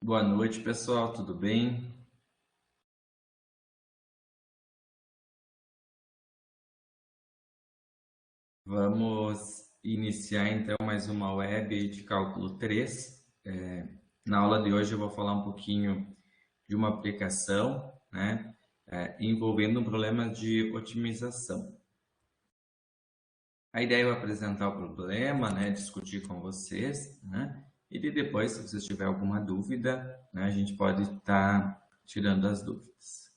Boa noite, pessoal, tudo bem? Vamos iniciar então mais uma web de cálculo 3. Na aula de hoje eu vou falar um pouquinho de uma aplicação, né, envolvendo um problema de otimização. A ideia é eu apresentar o problema, né, discutir com vocês, né, e depois, se vocês tiverem alguma dúvida, né, a gente pode estar tirando as dúvidas.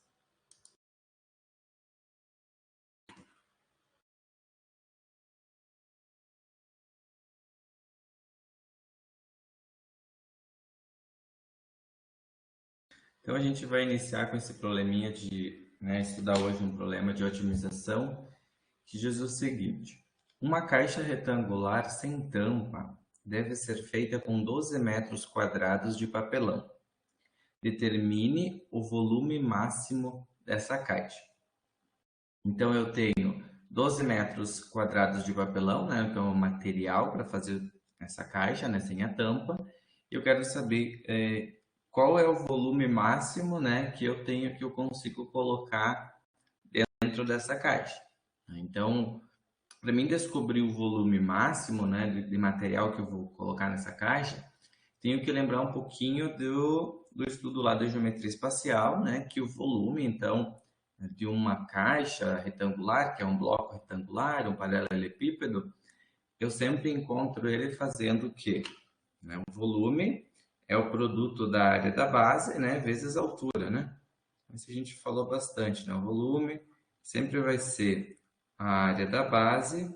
Então a gente vai iniciar com esse probleminha de, né, estudar hoje um problema de otimização que diz o seguinte: uma caixa retangular sem tampa deve ser feita com 12 metros quadrados de papelão. Determine o volume máximo dessa caixa. Então eu tenho 12 metros quadrados de papelão, né, que é o material para fazer essa caixa, né, sem a tampa. E eu quero saber qual é o volume máximo, né, que eu consigo colocar dentro dessa caixa. Então, para mim descobrir o volume máximo, né, de material que eu vou colocar nessa caixa, tenho que lembrar um pouquinho do estudo lá da geometria espacial, né, que o volume, então, de uma caixa retangular, que é um bloco retangular, um paralelepípedo, eu sempre encontro ele fazendo o quê? Né? O volume é o produto da área da base, né, vezes a altura, né? Isso a gente falou bastante, né? O volume sempre vai ser a área da base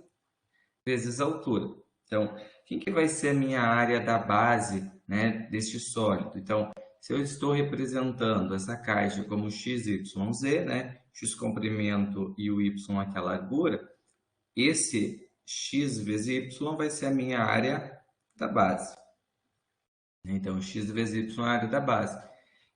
vezes a altura. Então, quem que vai ser a minha área da base, né, deste sólido? Então, se eu estou representando essa caixa como x, y, z, né, x comprimento e o y aqui a largura, esse x vezes y vai ser a minha área da base. Então, x vezes y é a área da base.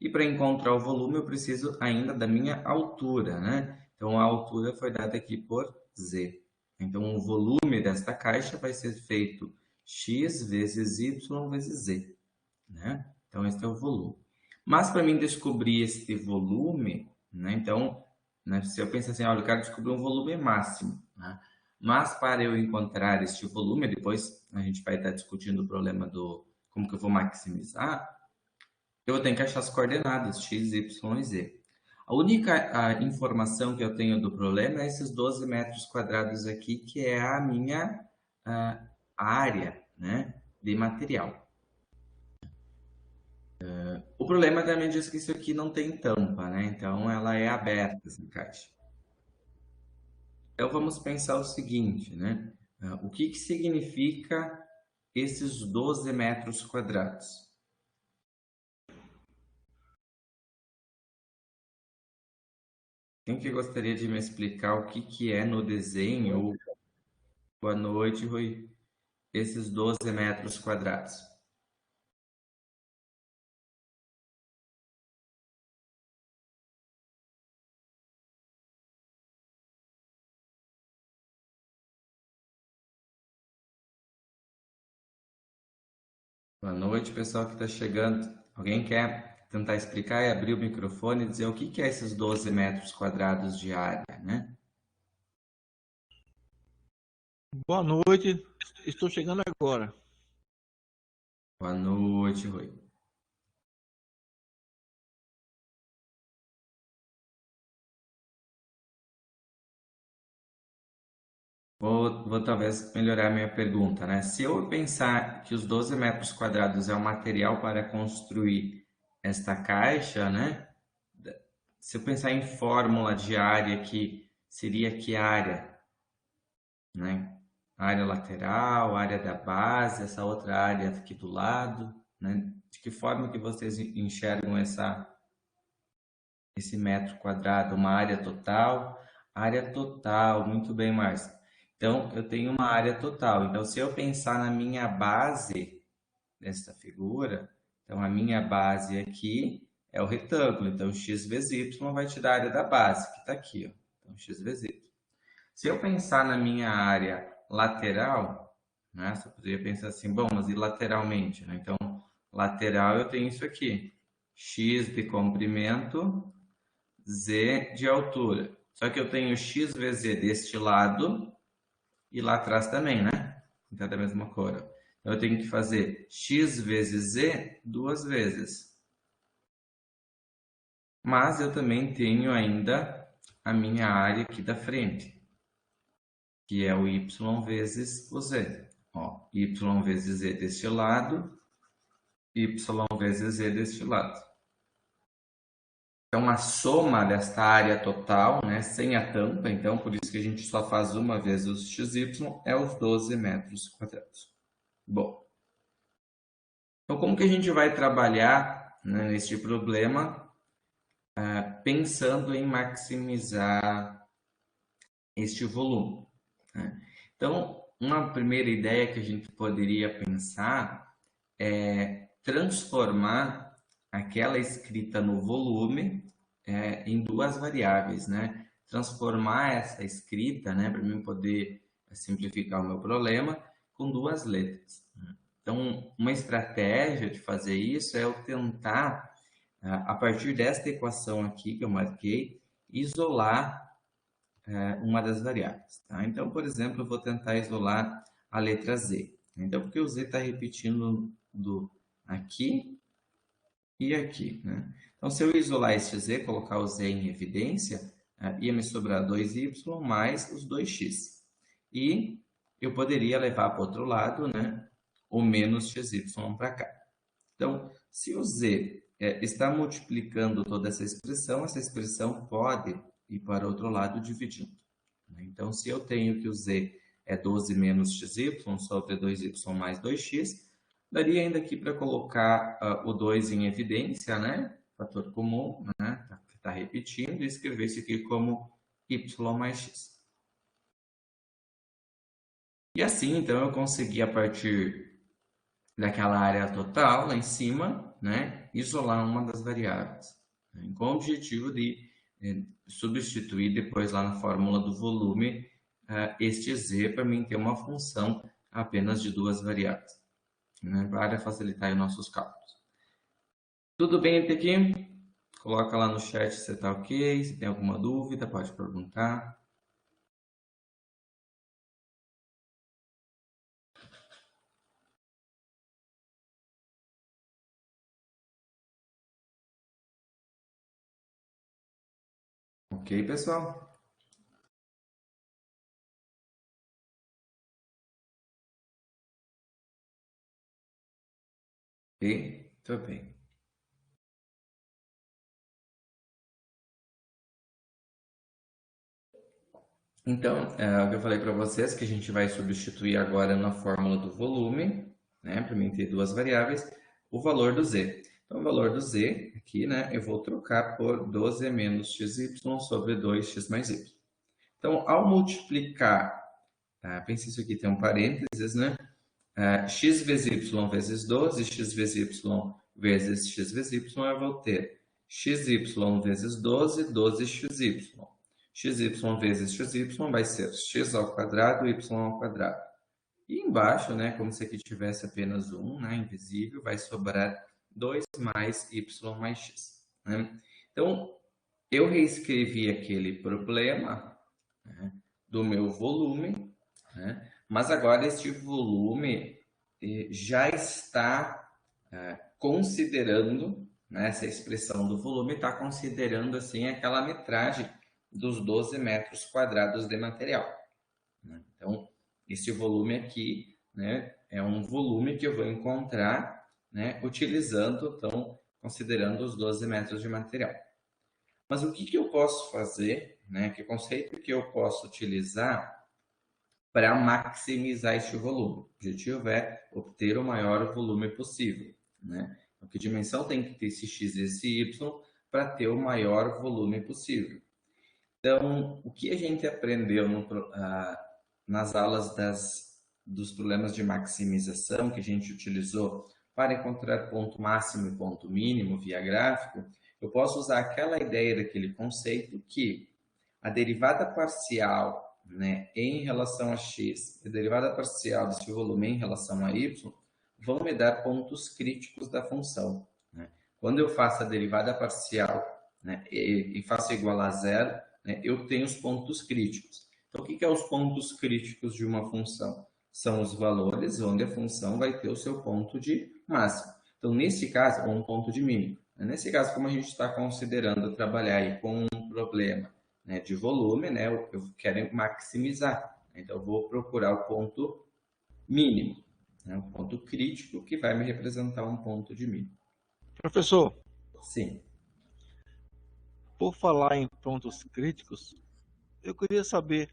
E para encontrar o volume, eu preciso ainda da minha altura, né? Então, a altura foi dada aqui por z. Então, o volume desta caixa vai ser feito x vezes y vezes z, né? Então, esse é o volume. Mas, para mim descobrir este volume, né? Então, né, se eu pensar assim, olha, eu quero descobrir um volume máximo, né? Mas, para eu encontrar este volume, depois a gente vai estar discutindo o problema do como que eu vou maximizar, eu tenho que achar as coordenadas x, y e z. A única informação que eu tenho do problema é esses 12 metros quadrados aqui, que é a minha área, né, de material. O problema também diz que isso aqui não tem tampa, né? Então ela é aberta, essa caixa. Então vamos pensar o seguinte, né? O que significa esses 12 metros quadrados? Quem que gostaria de me explicar o que é no desenho? Boa noite, Rui. Esses 12 metros quadrados. Boa noite, pessoal que está chegando. Alguém quer tentar explicar e abrir o microfone e dizer o que é esses 12 metros quadrados de área, né? Boa noite, estou chegando agora. Boa noite, Rui. Vou talvez melhorar a minha pergunta, né? Se eu pensar que os 12 metros quadrados é o material para construir esta caixa, né? Se eu pensar em fórmula de área, que seria que área, né? Área lateral, área da base, essa outra área aqui do lado, né? De que forma que vocês enxergam esse metro quadrado, uma área total? Área total, muito bem, Márcia. Então, eu tenho uma área total. Então, se eu pensar na minha base dessa figura, então a minha base aqui é o retângulo. Então, x vezes y vai te dar a área da base, que está aqui, ó. Então, x vezes y. Se eu pensar na minha área lateral, né, você poderia pensar assim, bom, mas e lateralmente, né? Então, lateral eu tenho isso aqui. X de comprimento, Z de altura. Só que eu tenho X vezes Z deste lado e lá atrás também, né? Então é da mesma cor. Então eu tenho que fazer X vezes Z duas vezes. Mas eu também tenho ainda a minha área aqui da frente, que é o Y vezes o Z. Ó, Y vezes Z deste lado, Y vezes Z deste lado. Então, a soma desta área total, né, sem a tampa, então, por isso que a gente só faz uma vez os XY, é os 12 metros quadrados. Bom, então como que a gente vai trabalhar, né, neste problema, pensando em maximizar este volume, né? Então, uma primeira ideia que a gente poderia pensar é transformar aquela escrita no volume em duas variáveis, né? Transformar essa escrita, né, para mim poder simplificar o meu problema, com duas letras. Então, uma estratégia de fazer isso é eu tentar, a partir desta equação aqui que eu marquei, isolar uma das variáveis. Tá? Então, por exemplo, eu vou tentar isolar a letra Z. Então, porque o Z está repetindo aqui e aqui, né? Então, se eu isolar este Z, colocar o Z em evidência, ia me sobrar 2y mais os 2x. E eu poderia levar para o outro lado, né, o menos xy para cá. Então, se o Z está multiplicando toda essa expressão pode ir para o outro lado dividindo. Então, se eu tenho que o Z é 12 menos xy sobre 2y mais 2x, daria ainda aqui para colocar o 2 em evidência, né? Fator comum, né? Está repetindo, e escrever isso aqui como y mais x. E assim, então, eu consegui, a partir daquela área total lá em cima, né, isolar uma das variáveis, né, com o objetivo de substituir depois lá na fórmula do volume este z para mim ter uma função apenas de duas variáveis, né, para facilitar os nossos cálculos. Tudo bem até aqui? Coloca lá no chat se está ok, se tem alguma dúvida, pode perguntar. Ok, pessoal? Ok, tudo bem. Então, o que eu falei para vocês, que a gente vai substituir agora na fórmula do volume, né, para mim ter duas variáveis, o valor do z. Então, o valor do z aqui, né, eu vou trocar por 12 menos xy sobre 2x mais y. Então, ao multiplicar, pense isso aqui, tem um parênteses, né? X vezes y vezes 12, x vezes y vezes x vezes y, eu vou ter xy vezes 12, 12xy. Xy vezes xy vai ser x ao quadrado, y ao quadrado. E embaixo, né, como se aqui tivesse apenas 1, né, invisível, vai sobrar 2 mais y mais x. Né? Então, eu reescrevi aquele problema, né, do meu volume, né, mas agora este volume já está considerando, né, essa expressão do volume está considerando assim aquela metragem dos 12 metros quadrados de material. Né? Então, esse volume aqui, né, é um volume que eu vou encontrar, né, utilizando, então, considerando os 12 metros de material. Mas o que eu posso fazer, né, que conceito que eu posso utilizar para maximizar este volume? O objetivo é obter o maior volume possível, né? Então, que dimensão tem que ter esse x e esse y para ter o maior volume possível? Então, o que a gente aprendeu nas aulas dos problemas de maximização que a gente utilizou para encontrar ponto máximo e ponto mínimo via gráfico, eu posso usar aquela ideia daquele conceito que a derivada parcial, né, em relação a x, a derivada parcial desse volume em relação a y, vão me dar pontos críticos da função, né? Quando eu faço a derivada parcial, né, e faço igual a zero, né, eu tenho os pontos críticos. Então, o que é os pontos críticos de uma função? São os valores onde a função vai ter o seu ponto de máximo. Então, nesse caso, ou um ponto de mínimo. Nesse caso, como a gente está considerando trabalhar aí com um problema, né, de volume, né, eu quero maximizar. Então, eu vou procurar o ponto mínimo, né, o ponto crítico que vai me representar um ponto de mínimo. Professor, Sim. por falar em pontos críticos, eu queria saber,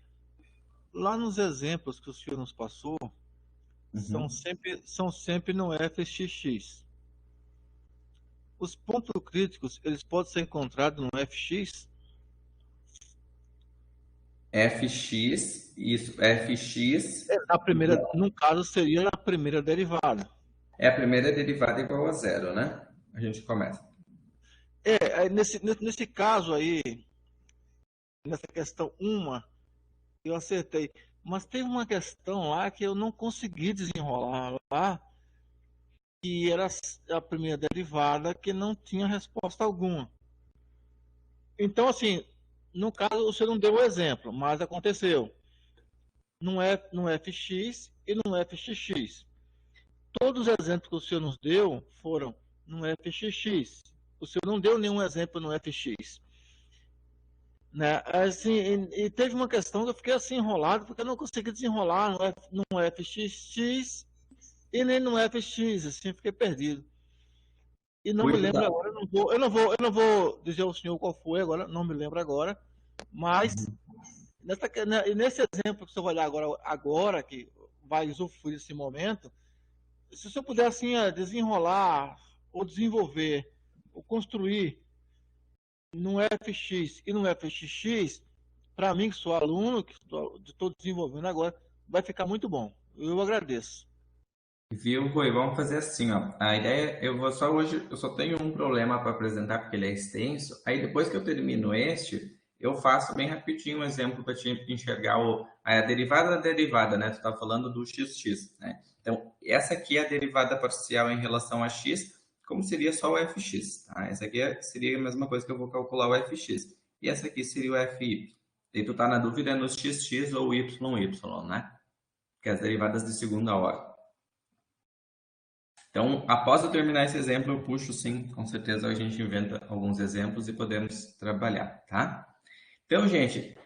lá nos exemplos que o senhor nos passou, Uhum. são sempre no fxx. Os pontos críticos, eles podem ser encontrados no fx? Fx, isso, Fx A primeira, igual, no caso, seria a primeira derivada. é a primeira derivada igual a zero, né? A gente começa. Nesse caso aí, nessa questão uma, eu acertei. Mas teve uma questão lá que eu não consegui desenrolar lá, que era a primeira derivada que não tinha resposta alguma. Então, assim, no caso, você não deu o exemplo, mas aconteceu. No fx e no fxx. Todos os exemplos que o senhor nos deu foram no fxx. O senhor não deu nenhum exemplo no fx. Né? Assim, e teve uma questão que eu fiquei assim enrolado, porque eu não consegui desenrolar no fxx e nem no fx, assim, fiquei perdido. E não me Cuida lembro da... agora, eu não vou dizer ao senhor qual foi agora, não me lembro agora, mas nesse exemplo que o senhor vai dar agora, que vai usufruir desse momento, se o senhor puder assim desenrolar ou desenvolver ou construir no FX e no FXX, para mim que sou aluno, que estou desenvolvendo agora, vai ficar muito bom. Eu agradeço. Viu, Rui? Vamos fazer assim, ó. A ideia, eu vou só hoje, eu só tenho um problema para apresentar porque ele é extenso. Aí depois que eu termino este, eu faço bem rapidinho um exemplo para te enxergar a derivada da derivada, né? Tu tá falando do xx, né? Então, essa aqui é a derivada parcial em relação a x, como seria só o fx, tá? Essa aqui seria a mesma coisa que eu vou calcular o fx. E essa aqui seria o fy. E tu tá na dúvida nos xx ou y, né? Que é as derivadas de segunda ordem. Então, após eu terminar esse exemplo, eu puxo sim, com certeza a gente inventa alguns exemplos e podemos trabalhar, tá? Então, gente,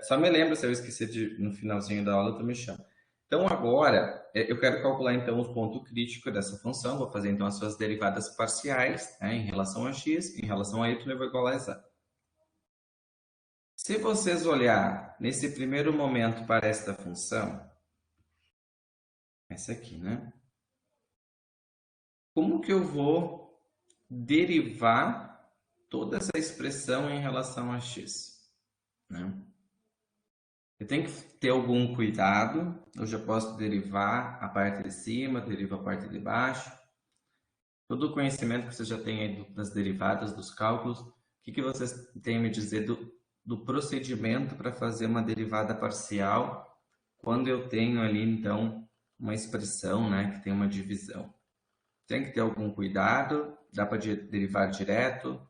só me lembra se eu esquecer no finalzinho da aula, tu me chama. Então, agora, eu quero calcular então o ponto crítico dessa função, vou fazer então as suas derivadas parciais, né, em relação a x, em relação a y, eu vou igualizar. Se vocês olhar nesse primeiro momento para esta função, essa aqui, né? Como que eu vou derivar toda essa expressão em relação a x, né? Eu tenho que ter algum cuidado, eu já posso derivar a parte de cima, derivo a parte de baixo. Todo o conhecimento que você já tem aí das derivadas, dos cálculos, o que vocês têm a me dizer do procedimento para fazer uma derivada parcial quando eu tenho ali, então, uma expressão, né, que tem uma divisão? Tem que ter algum cuidado? Dá para derivar direto?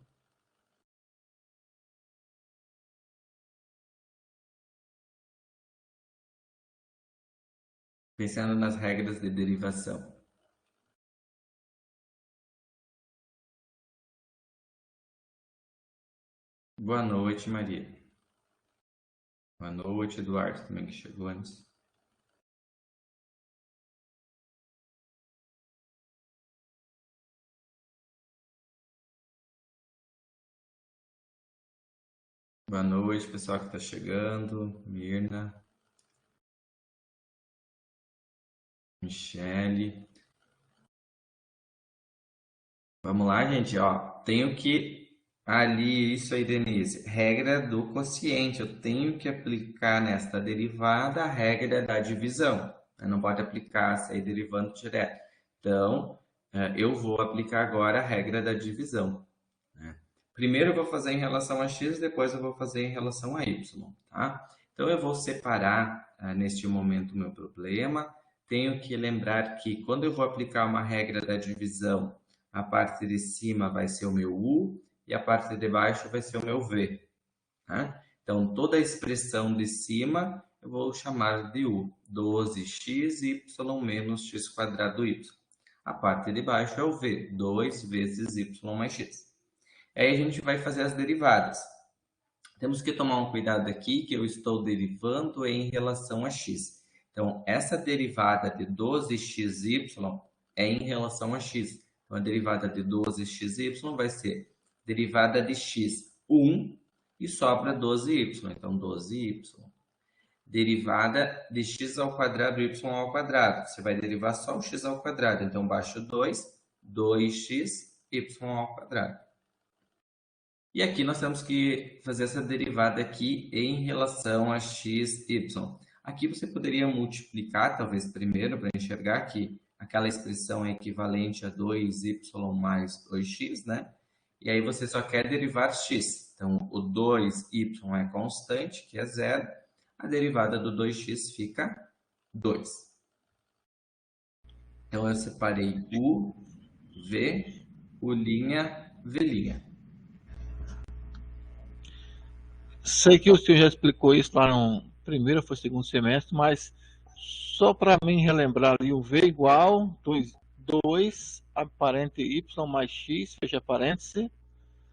Pensando nas regras de derivação. Boa noite, Maria. Boa noite, Eduardo, também que chegou antes. Boa noite, pessoal que está chegando. Mirna, Michele. Vamos lá, gente, ó. Tenho que ali, isso aí, Denise. Regra do quociente. Eu tenho que aplicar nesta derivada a regra da divisão. Não pode aplicar, sair derivando direto. Então, eu vou aplicar agora a regra da divisão, né? Primeiro eu vou fazer em relação a x, depois eu vou fazer em relação a y, tá? Então eu vou separar neste momento o meu problema. tenho que lembrar que quando eu vou aplicar uma regra da divisão, a parte de cima vai ser o meu U e a parte de baixo vai ser o meu V. Né? Então, toda a expressão de cima eu vou chamar de U, 12xy menos x quadrado y. A parte de baixo é o V, 2 vezes y mais x. Aí a gente vai fazer as derivadas. Temos que tomar um cuidado aqui que eu estou derivando em relação a x. Então, essa derivada de 12xy é em relação a x. Então, a derivada de 12xy vai ser derivada de x, 1, e sobra 12y. Então, 12y. Derivada de x ao quadrado, y ao quadrado. Você vai derivar só o x ao quadrado. Então, baixo 2, 2x, y ao quadrado. E aqui nós temos que fazer essa derivada aqui em relação a x, y. Aqui você poderia multiplicar, talvez primeiro, para enxergar que aquela expressão é equivalente a 2y mais 2x, né? E aí você só quer derivar x. Então, o 2y é constante, que é zero. A derivada do 2x fica 2. Então, eu separei U, V, U', V'. Sei que o senhor já explicou isso lá no primeiro ou segundo semestre, mas só para mim relembrar ali, o V igual 2 aparente y mais x, fecha parêntese.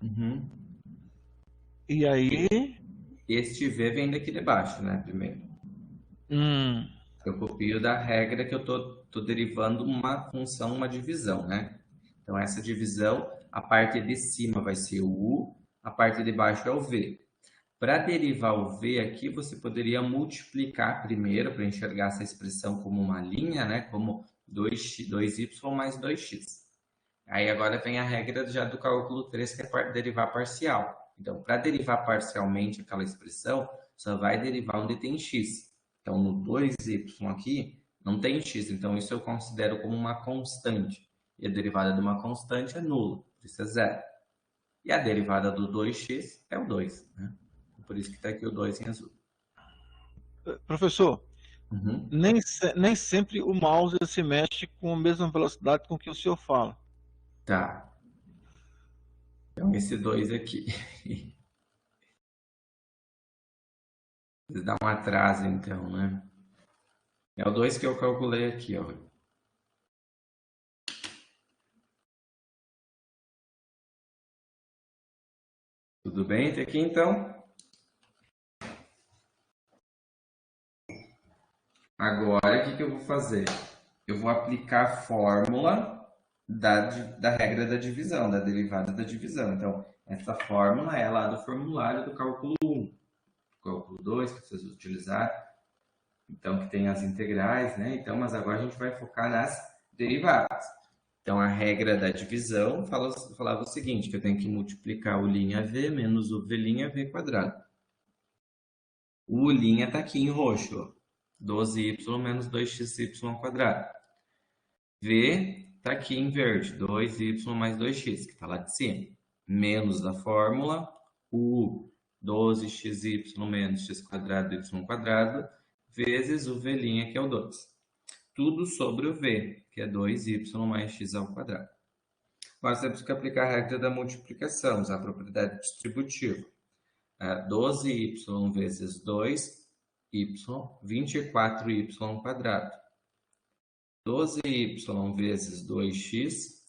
Uhum. E aí? Este V vem daqui de baixo, né? Primeiro. Eu copio da regra que eu tô derivando uma função, uma divisão, né? Então, essa divisão, a parte de cima vai ser o U, a parte de baixo é o V. Para derivar o V aqui, você poderia multiplicar primeiro, para enxergar essa expressão como uma linha, né? Como 2y mais 2x. Aí agora vem a regra já do cálculo 3, que é derivar parcial. Então, para derivar parcialmente aquela expressão, só vai derivar onde tem x. Então, no 2y aqui, não tem x. Então, isso eu considero como uma constante. E a derivada de uma constante é nula, por isso é zero. E a derivada do 2x é o 2, né? Por isso que está aqui o 2 em azul. Professor, nem sempre o mouse se mexe com a mesma velocidade com que o senhor fala. Tá. Então, esse 2 aqui. Dá um atraso, então, né? É o 2 que eu calculei aqui, ó. Tudo bem até aqui, então? Agora, o que eu vou fazer? Eu vou aplicar a fórmula da regra da divisão, da derivada da divisão. Então, essa fórmula é lá do formulário do cálculo 1. Cálculo 2, que vocês utilizaram. Então, que tem as integrais, né? Então, mas agora a gente vai focar nas derivadas. Então, a regra da divisão falava o seguinte, que eu tenho que multiplicar o' V menos o V' quadrado. O U' está aqui em roxo, ó. 12y menos 2xy quadrado. V está aqui em verde, 2y mais 2x, que está lá de cima. Menos da fórmula, U, 12xy menos x quadrado, y quadrado, vezes o V', que é o 2. Tudo sobre o V, que é 2y mais x ao quadrado. Nós temos que aplicar a regra da multiplicação, usar a propriedade distributiva. 12y vezes 2y, 24y quadrado. 12y vezes 2x,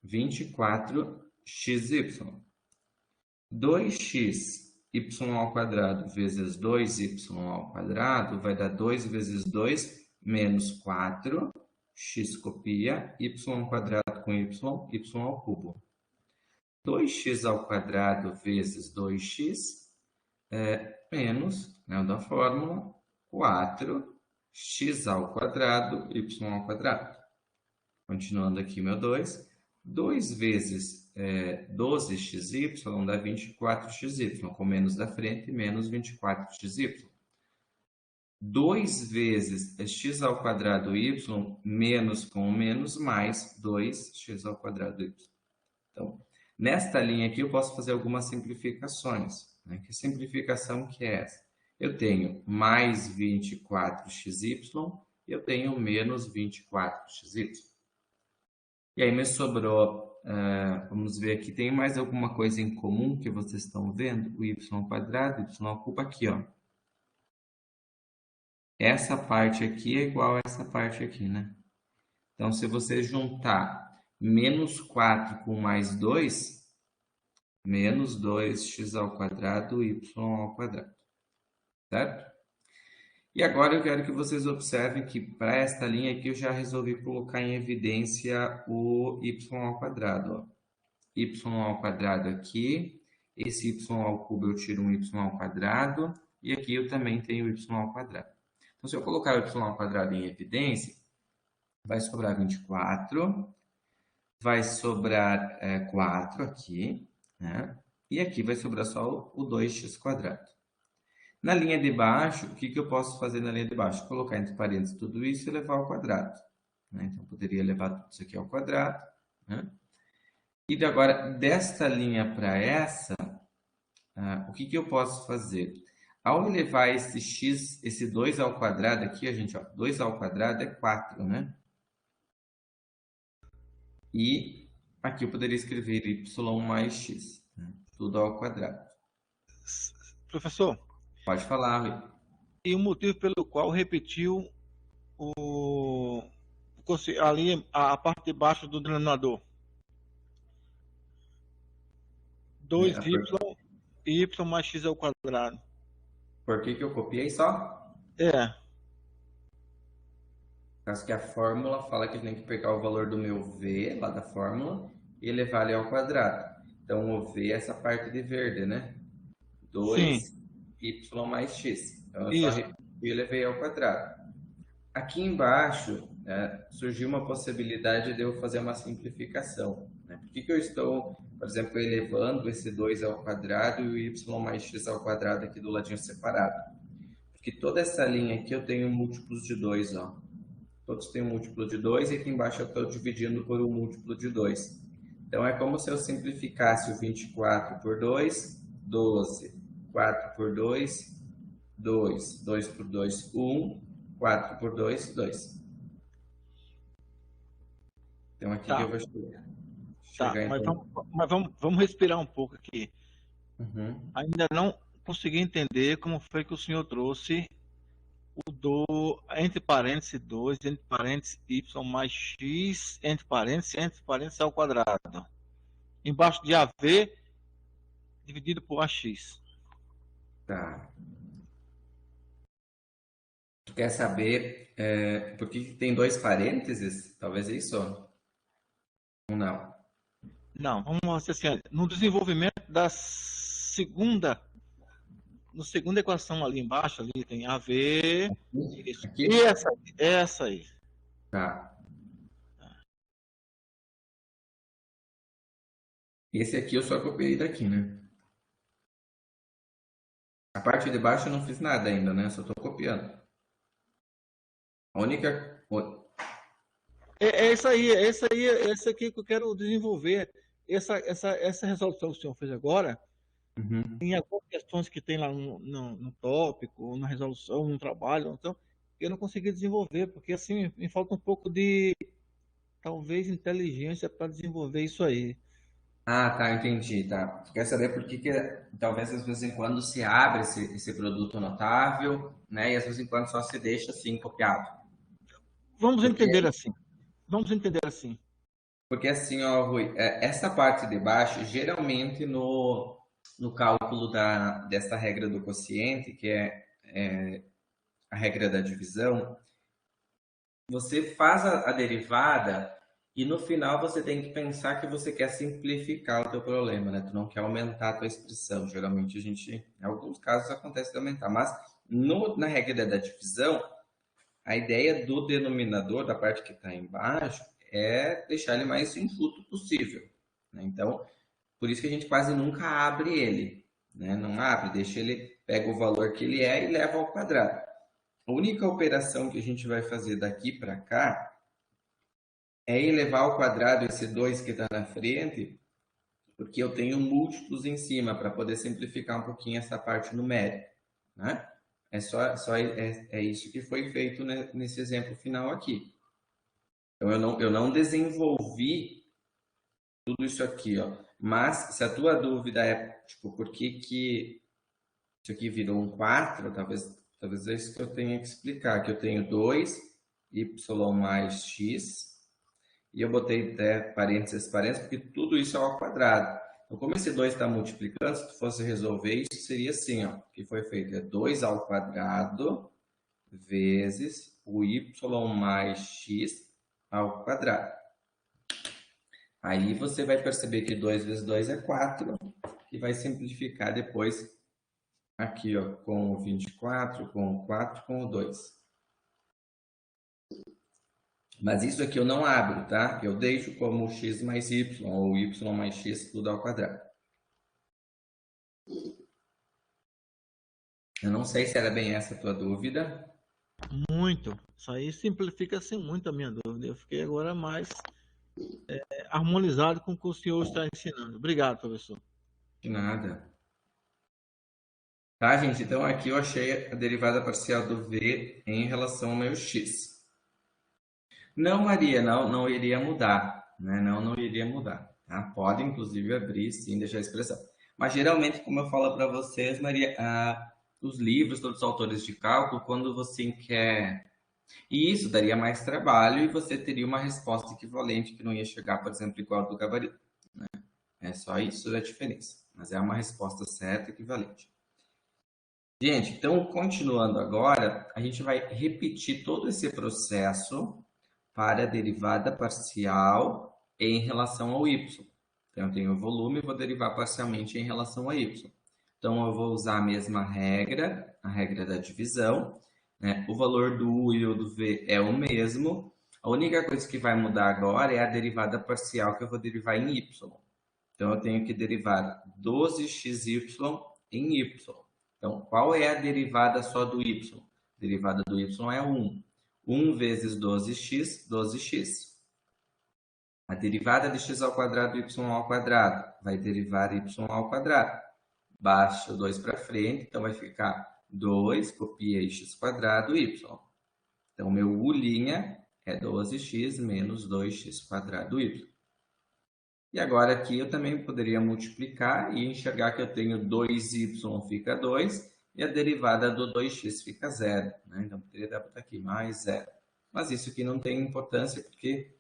24xy. 2x y ao quadrado vezes 2y ao quadrado vai dar 2 vezes 2 menos 4, x copia, y ao quadrado com y, y ao cubo. 2x ao quadrado vezes 2x menos, né, da fórmula, 4x ao quadrado, y ao quadrado. Continuando aqui, meu 2. 2 vezes 12xy dá 24xy, com menos da frente, menos 24xy. 2 vezes x ao quadrado y, menos com menos, mais 2x ao quadrado y. Então, nesta linha aqui eu posso fazer algumas simplificações. Né? Que simplificação que é essa? Eu tenho mais 24xy eu tenho menos 24xy. E aí me sobrou, vamos ver aqui, tem mais alguma coisa em comum que vocês estão vendo? O y quadrado, y ocupa aqui, ó. Essa parte aqui é igual a essa parte aqui, né? Então, se você juntar menos 4 com mais 2, menos 2x ao quadrado, y ao quadrado. Certo? E agora eu quero que vocês observem que para esta linha aqui eu já resolvi colocar em evidência o y ao quadrado. Ó. Y ao quadrado aqui, esse y ao cubo eu tiro um y ao quadrado, e aqui eu também tenho y ao quadrado. Então, se eu colocar o y ao quadrado em evidência, vai sobrar 24, vai sobrar 4 aqui, né? E aqui vai sobrar só o 2x quadrado. Na linha de baixo, o que eu posso fazer na linha de baixo? Colocar entre parênteses tudo isso e levar ao quadrado. Né? Então, eu poderia levar tudo isso aqui ao quadrado. Né? E agora, desta linha para essa, o que eu posso fazer? Ao elevar esse x, esse 2 ao quadrado aqui, a gente, ó, 2 ao quadrado é 4, né? E aqui eu poderia escrever y mais x, né? Tudo ao quadrado. Professor, pode falar, Rui. E o motivo pelo qual repetiu ali a parte de baixo do denominador? 2y e y mais x ao quadrado. Por que eu copiei só? Caso que a fórmula fala que eu tenho que pegar o valor do meu v, lá da fórmula, e elevar ele ao quadrado. Então, o v é essa parte de verde, né? 2y mais x. Então, eu só repeti e elevei ao quadrado. Aqui embaixo, surgiu uma possibilidade de eu fazer uma simplificação. Né? Por que eu estou, por exemplo, elevando esse 2 ao quadrado e o y mais x ao quadrado aqui do ladinho separado? Porque toda essa linha aqui eu tenho múltiplos de 2, ó. Todos têm um múltiplo de 2 e aqui embaixo eu estou dividindo por um múltiplo de 2. Então, é como se eu simplificasse o 24 por 2, 12. 4 por 2, 2. 2 por 2, 1. 4 por 2, 2. Então, aqui que eu vou chegar. Mas vamos respirar um pouco aqui. Ainda não consegui entender como foi que o senhor trouxe o entre parênteses 2, entre parênteses y mais x, entre parênteses ao quadrado. Embaixo de AV, dividido por AX. Tá. Tu quer saber por que tem 2 parênteses? Talvez isso? Ou não? Não, vamos dizer assim, no desenvolvimento da segunda equação ali embaixo, ali tem AV, aqui? E essa aí. Tá. Esse aqui eu só copiei daqui, né? A parte de baixo eu não fiz nada ainda, né? Só estou copiando. A única... Essa aqui que eu quero desenvolver. Essa resolução que o senhor fez agora, em algumas questões que tem lá no tópico, na resolução, no trabalho, então, eu não consegui desenvolver, porque assim me falta um pouco de, talvez, inteligência para desenvolver isso aí. Ah, tá, entendi, tá. Quer saber por que talvez de vez em quando se abre esse produto notável, né? E às vezes em quando só se deixa assim copiado. Vamos entender assim. Porque assim, ó, Rui, essa parte de baixo, geralmente no cálculo dessa regra do quociente, que é a regra da divisão, você faz a derivada e no final você tem que pensar que você quer simplificar o teu problema, né? Tu não quer aumentar a tua expressão. Geralmente em alguns casos acontece de aumentar, mas na regra da divisão, a ideia do denominador, da parte que está embaixo, é deixar ele mais enxuto possível. Né? Então, por isso que a gente quase nunca abre ele. Né? Não abre, deixa ele, pega o valor que ele é e leva ao quadrado. A única operação que a gente vai fazer daqui para cá é elevar ao quadrado esse 2 que está na frente, porque eu tenho múltiplos em cima para poder simplificar um pouquinho essa parte numérica. Né? É isso que foi feito, né, nesse exemplo final aqui. Então, eu não desenvolvi tudo isso aqui, ó. Mas, se a tua dúvida é, tipo, por que que isso aqui virou um 4, talvez é isso que eu tenha que explicar, que eu tenho 2 y mais x, e eu botei até parênteses, porque tudo isso é ao quadrado. Então, como esse 2 está multiplicando, se tu fosse resolver isso, seria assim, ó, que foi feito, é 2 ao quadrado vezes o y mais x ao quadrado. Aí você vai perceber que 2 vezes 2 é 4, que vai simplificar depois aqui, ó, com o 24, com o 4, com o 2. Mas isso aqui eu não abro, tá? Eu deixo como x mais y, ou y mais x, tudo ao quadrado. Eu não sei se era bem essa a tua dúvida. Muito. Isso aí simplifica assim muito a minha dúvida. Eu fiquei agora mais harmonizado com o que o senhor está ensinando. Obrigado, professor. De nada. Tá, gente? Então aqui eu achei a derivada parcial do v em relação ao meu x. Não, Maria, não iria mudar, né? Não iria mudar, tá? Pode, inclusive, abrir, sim, deixar a expressão. Mas, geralmente, como eu falo para vocês, Maria, os livros, todos os autores de cálculo, quando você quer... E isso daria mais trabalho e você teria uma resposta equivalente que não ia chegar, por exemplo, igual ao do gabarito, né? É só isso a diferença, mas é uma resposta certa equivalente. Gente, então, continuando agora, a gente vai repetir todo esse processo para a derivada parcial em relação ao y. Então, eu tenho o volume e vou derivar parcialmente em relação a y. Então, eu vou usar a mesma regra, a regra da divisão, né? O valor do u e o do v é o mesmo. A única coisa que vai mudar agora é a derivada parcial que eu vou derivar em y. Então, eu tenho que derivar 12xy em y. Então, qual é a derivada só do y? A derivada do y é 1. 1 vezes 12x, 12x. A derivada de x ao quadrado, y ao quadrado, vai derivar y ao quadrado. Baixa o 2 para frente, então vai ficar 2, copiei x quadrado, y. Então, meu u' é 12x menos 2x quadrado, y. E agora aqui eu também poderia multiplicar e enxergar que eu tenho 2y fica 2 e a derivada do 2x fica 0. Né? Então, poderia botar aqui mais 0. Mas isso aqui não tem importância porque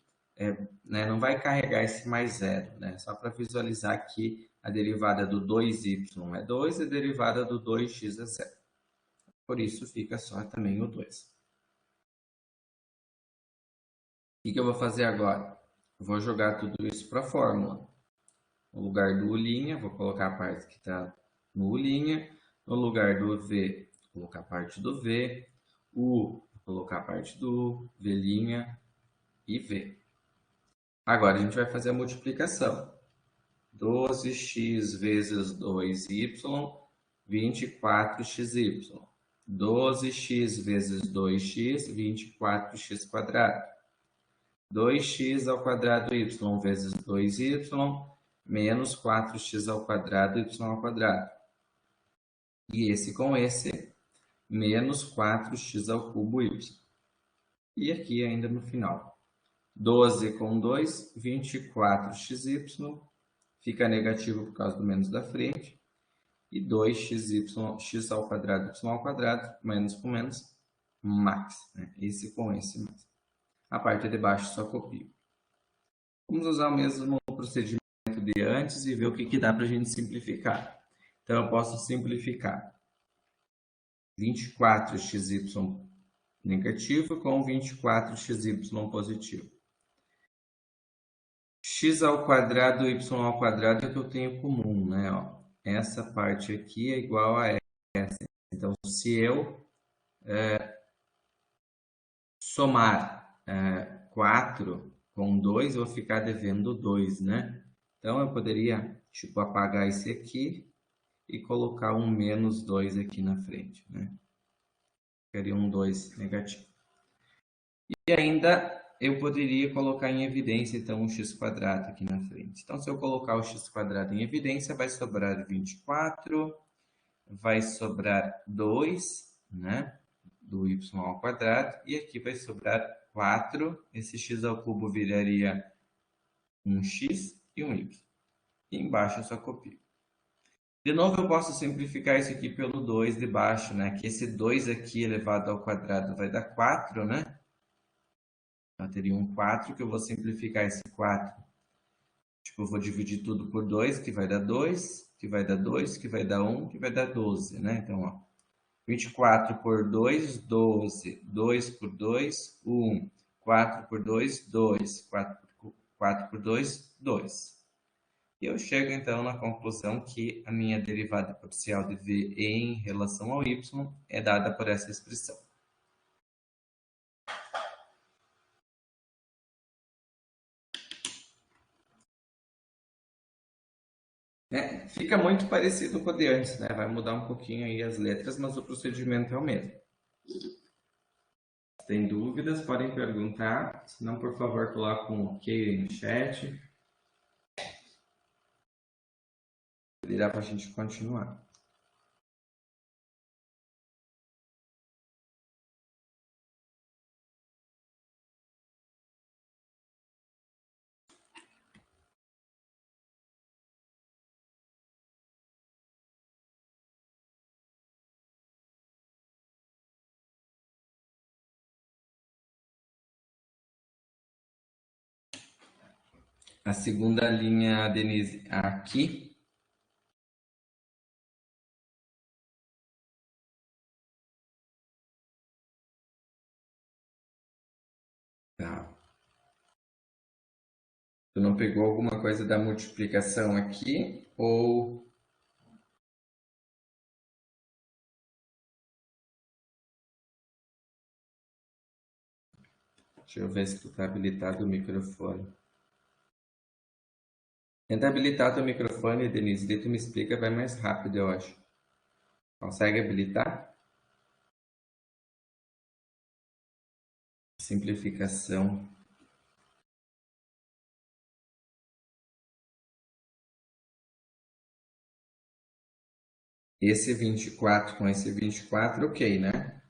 né, não vai carregar esse mais 0. Né? Só para visualizar que a derivada do 2y é 2 e a derivada do 2x é 0. Por isso fica só também o 2. O que eu vou fazer agora? Vou jogar tudo isso para a fórmula. No lugar do u', vou colocar a parte que está no u'. No lugar do v, vou colocar a parte do v. Vou colocar a parte do u, v' e v. Agora a gente vai fazer a multiplicação. 12x vezes 2y, 24xy. 12x vezes 2x, 24x quadrado. 2x ao quadrado y vezes 2y, menos 4x ao quadrado, y ao quadrado. E esse com esse, menos 4x ao cubo, y. E aqui ainda no final. 12 com 2, 24xy, fica negativo por causa do menos da frente. E 2xy, x ao quadrado, y ao quadrado, menos com menos, mais. Né? Esse com esse mais. A parte de baixo só copio. Vamos usar o mesmo procedimento de antes e ver o que dá para a gente simplificar. Então, eu posso simplificar 24xy negativo com 24xy positivo. X ao quadrado, y ao quadrado é o que eu tenho comum, né? Ó, essa parte aqui é igual a essa. Então, se eu somar 4 com 2, eu vou ficar devendo 2, né? Então, eu poderia, tipo, apagar esse aqui e colocar um menos 2 aqui na frente, né? Ficaria um 2 negativo. E ainda eu poderia colocar em evidência, então, um x quadrado aqui na frente. Então, se eu colocar o x quadrado em evidência, vai sobrar 24, vai sobrar 2 né? Do y ao quadrado. E aqui vai sobrar 4. Esse x ao cubo viraria um x e um y. E embaixo eu só copio. De novo, eu posso simplificar isso aqui pelo 2 de baixo, né? Que esse 2 aqui elevado ao quadrado vai dar 4, né? Eu teria um 4, que eu vou simplificar esse 4. Tipo, eu vou dividir tudo por 2, que vai dar 2, que vai dar 2, que vai dar 1, que vai dar 12, né? Então, ó, 24 por 2, 12. 2 por 2, 1. 4 por 2, 2. 4 por 2, 2. E eu chego então na conclusão que a minha derivada parcial de v em relação ao y é dada por essa expressão. Fica muito parecido com o de antes, né? Vai mudar um pouquinho aí as letras, mas o procedimento é o mesmo. Se tem dúvidas, podem perguntar. Se não, por favor, coloque um OK aí no chat. Dirá para a gente continuar. A segunda linha, Denise, aqui. Tá. Tu não pegou alguma coisa da multiplicação aqui? Ou... Deixa eu ver se tu tá habilitado o microfone. Tenta habilitar teu microfone, Denise. Daí tu me explica, vai mais rápido, eu acho. Consegue habilitar? Simplificação. Esse 24 com esse 24, ok, né?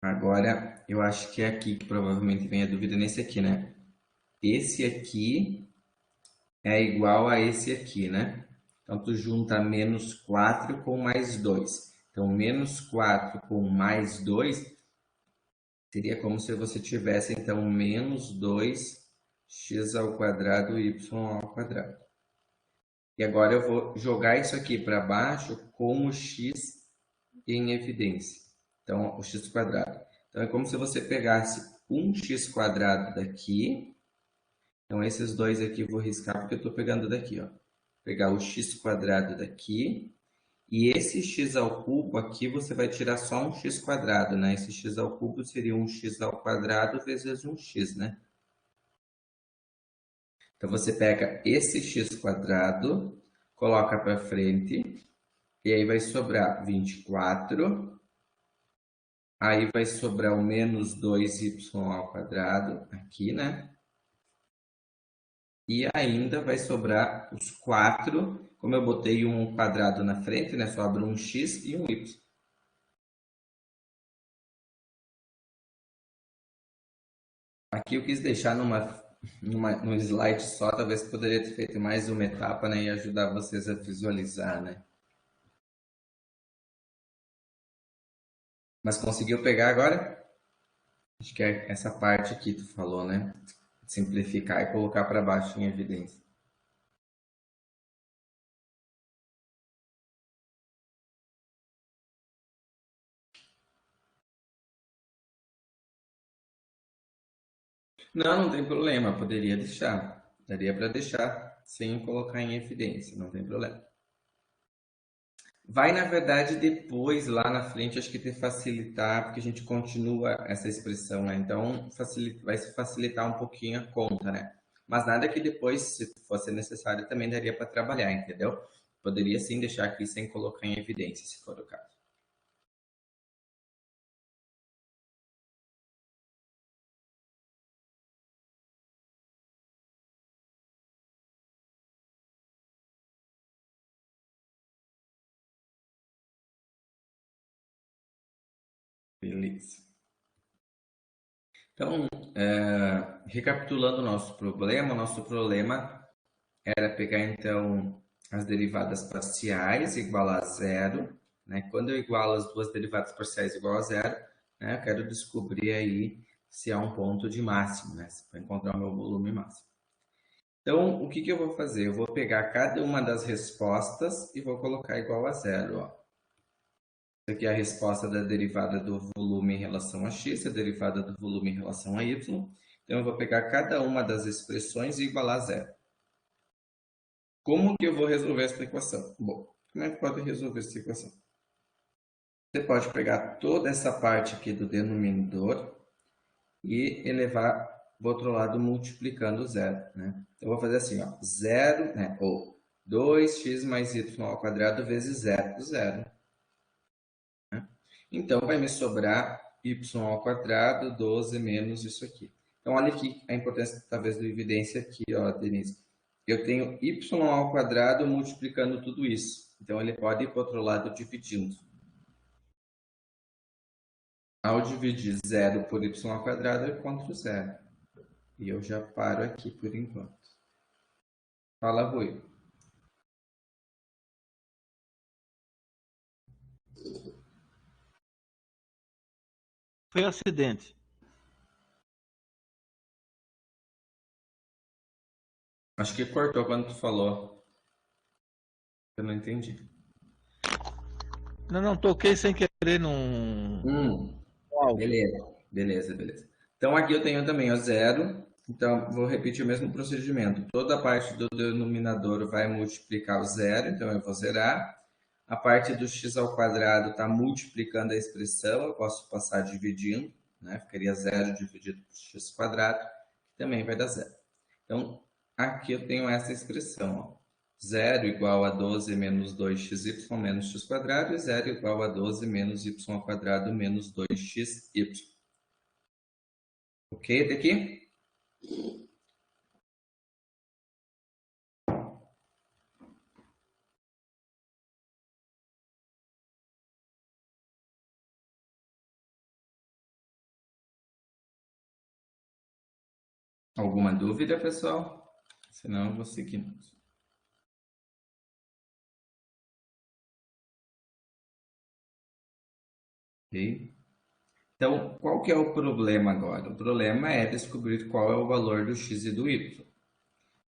Agora, eu acho que é aqui que provavelmente vem a dúvida nesse aqui, né? Esse aqui é igual a esse aqui, né? Então, tu junta menos 4 com mais 2. Então, menos 4 com mais 2 seria como se você tivesse, então, menos 2x ao quadrado y ao quadrado. E agora eu vou jogar isso aqui para baixo com o x em evidência. Então, o x quadrado. Então, é como se você pegasse um x quadrado daqui. Então, esses dois aqui eu vou riscar porque eu estou pegando daqui, ó. Pegar o x quadrado daqui. E esse x ao cubo aqui você vai tirar só um x quadrado, né? Esse x ao cubo seria um x ao quadrado vezes um x, né? Então, você pega esse x quadrado, coloca para frente, e aí vai sobrar 24. Aí vai sobrar o menos 2y ao quadrado aqui, né? E ainda vai sobrar os 4, como eu botei um quadrado na frente, né? Sobra um x e um y. Aqui eu quis deixar num slide só, talvez poderia ter feito mais uma etapa, né? E ajudar vocês a visualizar, né? Mas conseguiu pegar agora? Acho que é essa parte aqui que tu falou, né? Simplificar e colocar para baixo em evidência. Não, não tem problema, poderia deixar. Daria para deixar sem colocar em evidência, não tem problema. Vai, na verdade, depois, lá na frente, acho que te facilitar, porque a gente continua essa expressão, né? Então, vai se facilitar um pouquinho a conta, né? Mas nada que depois, se fosse necessário, também daria para trabalhar, entendeu? Poderia sim deixar aqui sem colocar em evidência, se for o caso. Beleza. Então, recapitulando o nosso problema era pegar então as derivadas parciais igual a zero, né? Quando eu igualo as duas derivadas parciais igual a zero, né? Eu quero descobrir aí se há um ponto de máximo, né? Para encontrar o meu volume máximo. Então, o que eu vou fazer? Eu vou pegar cada uma das respostas e vou colocar igual a zero, ó. Isso aqui é a resposta da derivada do volume em relação a x, a derivada do volume em relação a y. Então, eu vou pegar cada uma das expressões e igualar a zero. Como que eu vou resolver essa equação? Bom, como é que pode resolver essa equação? Você pode pegar toda essa parte aqui do denominador e elevar para o outro lado multiplicando zero, né? Eu vou fazer assim, ó, zero, né? Ou 2x mais y ao quadrado vezes zero, zero. Né? Então, vai me sobrar y ao quadrado, 12 menos isso aqui. Então, olha aqui a importância, talvez, da evidência aqui, ó, Denise. Eu tenho y ao quadrado multiplicando tudo isso. Então, ele pode ir para o outro lado dividindo. Ao dividir zero por y ao quadrado, eu encontro zero. E eu já paro aqui por enquanto. Fala, Rui. Foi acidente. Acho que cortou quando tu falou. Eu não entendi. Não, toquei sem querer num áudio. Beleza. Então aqui eu tenho também o zero. Então vou repetir o mesmo procedimento. Toda a parte do denominador vai multiplicar o zero, então eu vou zerar. A parte do x ao quadrado está multiplicando a expressão, eu posso passar dividindo, né? Ficaria zero dividido por x quadrado, que também vai dar zero. Então aqui eu tenho essa expressão, ó. 0 igual a 12 menos 2xy menos x quadrado e 0 igual a 12 menos y ao quadrado menos 2xy. Ok, até aqui? Alguma dúvida, pessoal? Senão eu vou seguir. Ok? Então, qual que é o problema agora? O problema é descobrir qual é o valor do x e do y.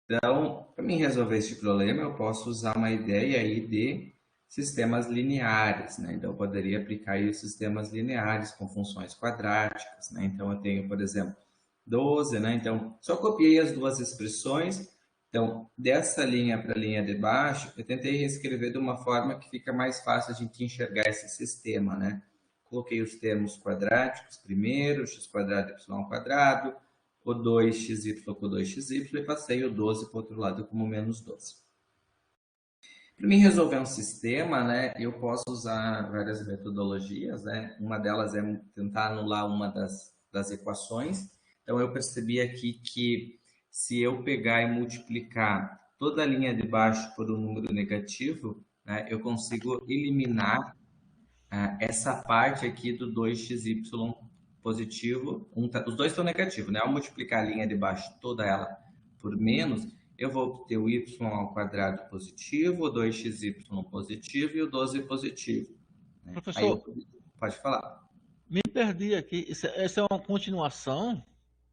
Então, para mim resolver esse problema, eu posso usar uma ideia aí de sistemas lineares, né? Então, eu poderia aplicar aí os sistemas lineares com funções quadráticas, né? Então, eu tenho, por exemplo, 12, né? Então, só copiei as duas expressões. Então, dessa linha para a linha de baixo, eu tentei reescrever de uma forma que fica mais fácil a gente enxergar esse sistema, né? Coloquei os termos quadráticos primeiro, x quadrado y ao quadrado, o 2xy com 2xy e passei o 12 para o outro lado como menos 12. Para mim resolver um sistema, né, eu posso usar várias metodologias, né? Uma delas é tentar anular uma das equações. Então eu percebi aqui que se eu pegar e multiplicar toda a linha de baixo por um número negativo, né, eu consigo eliminar essa parte aqui do 2xy positivo, os dois estão negativos, né? Ao multiplicar a linha de baixo toda ela por menos, eu vou obter o y ao quadrado positivo, o 2xy positivo e o 12 positivo. Né? Professor, Pode falar. me perdi aqui. Essa é uma continuação?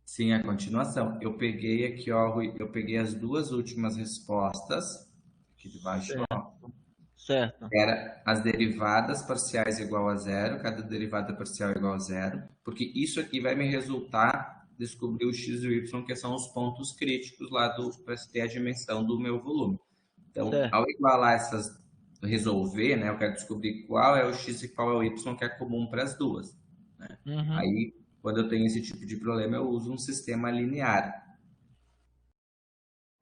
Sim, a continuação. Eu peguei aqui, ó, Rui, eu peguei as duas últimas respostas, aqui de baixo, ó. Certo. Era as derivadas parciais igual a zero, cada derivada parcial igual a zero, porque isso aqui vai me resultar descobrir o x e o y, que são os pontos críticos lá para ter a dimensão do meu volume. Então, Certo. ao igualar essas, resolver, né, eu quero descobrir qual é o x e qual é o y que é comum para as duas. Né? Uhum. Aí, quando eu tenho esse tipo de problema, eu uso um sistema linear.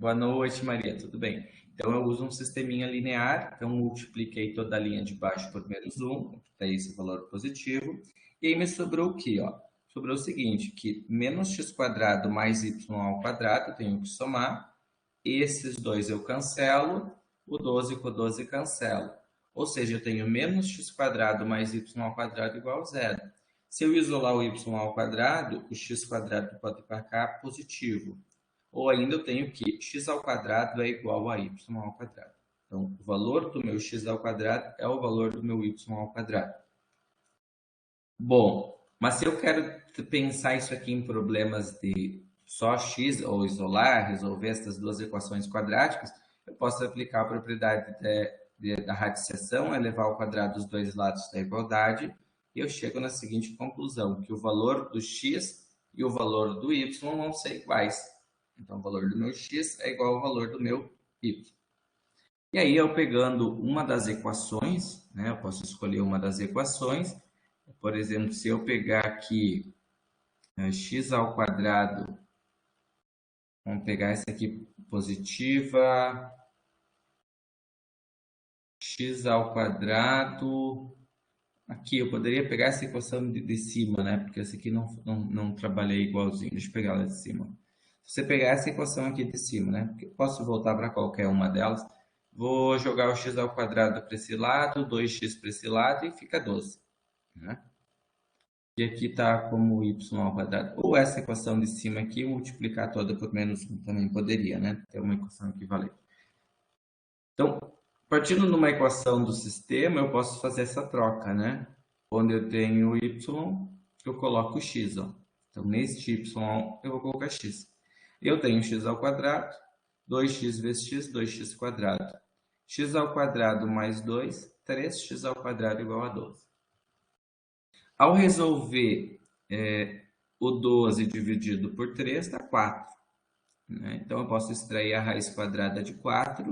Boa noite, Maria, tudo bem? Então, eu uso um sisteminha linear, então multipliquei toda a linha de baixo por menos 1, daí esse valor positivo, e aí me sobrou o quê? Ó? Sobrou o seguinte, que menos x quadrado mais y ao quadrado, eu tenho que somar, esses dois eu cancelo, o 12 com o 12 cancelo. Ou seja, eu tenho menos x quadrado mais y ao quadrado igual a zero. Se eu isolar o y ao quadrado, o x quadrado pode ir para cá positivo. Ou ainda eu tenho que x ao quadrado é igual a y ao quadrado. Então, o valor do meu x ao quadrado é o valor do meu y ao quadrado. Bom, mas se eu quero pensar isso aqui em problemas de só x, ou isolar, resolver essas duas equações quadráticas, eu posso aplicar a propriedade da radiciação, elevar ao quadrado os dois lados da igualdade, e eu chego na seguinte conclusão, que o valor do x e o valor do y vão ser iguais. Então, o valor do meu x é igual ao valor do meu y. E aí, eu pegando uma das equações, né, eu posso escolher uma das equações, por exemplo, se eu pegar aqui x ao quadrado, vamos pegar essa aqui positiva, x ao quadrado, aqui eu poderia pegar essa equação de cima, né? Porque essa aqui não trabalhei igualzinho, deixa eu pegar ela de cima. Se você pegar essa equação aqui de cima, né? Porque eu posso voltar para qualquer uma delas, vou jogar o x ao quadrado para esse lado, 2x para esse lado e fica 12, né? E aqui está como y ao quadrado. Ou essa equação de cima aqui, multiplicar toda por menos 1 também poderia, né? Ter uma equação equivalente. Então, partindo de uma equação do sistema, eu posso fazer essa troca, né? Onde eu tenho y, eu coloco x, ó. Então, neste y, eu vou colocar x. Eu tenho x ao quadrado, 2x vezes x, 2x quadrado. X ao quadrado mais 2, 3x ao quadrado igual a 12. Ao resolver o 12 dividido por 3, dá 4. Né? Então, eu posso extrair a raiz quadrada de 4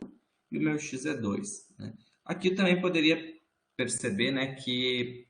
e o meu x é 2. Né? Aqui também poderia perceber, né, que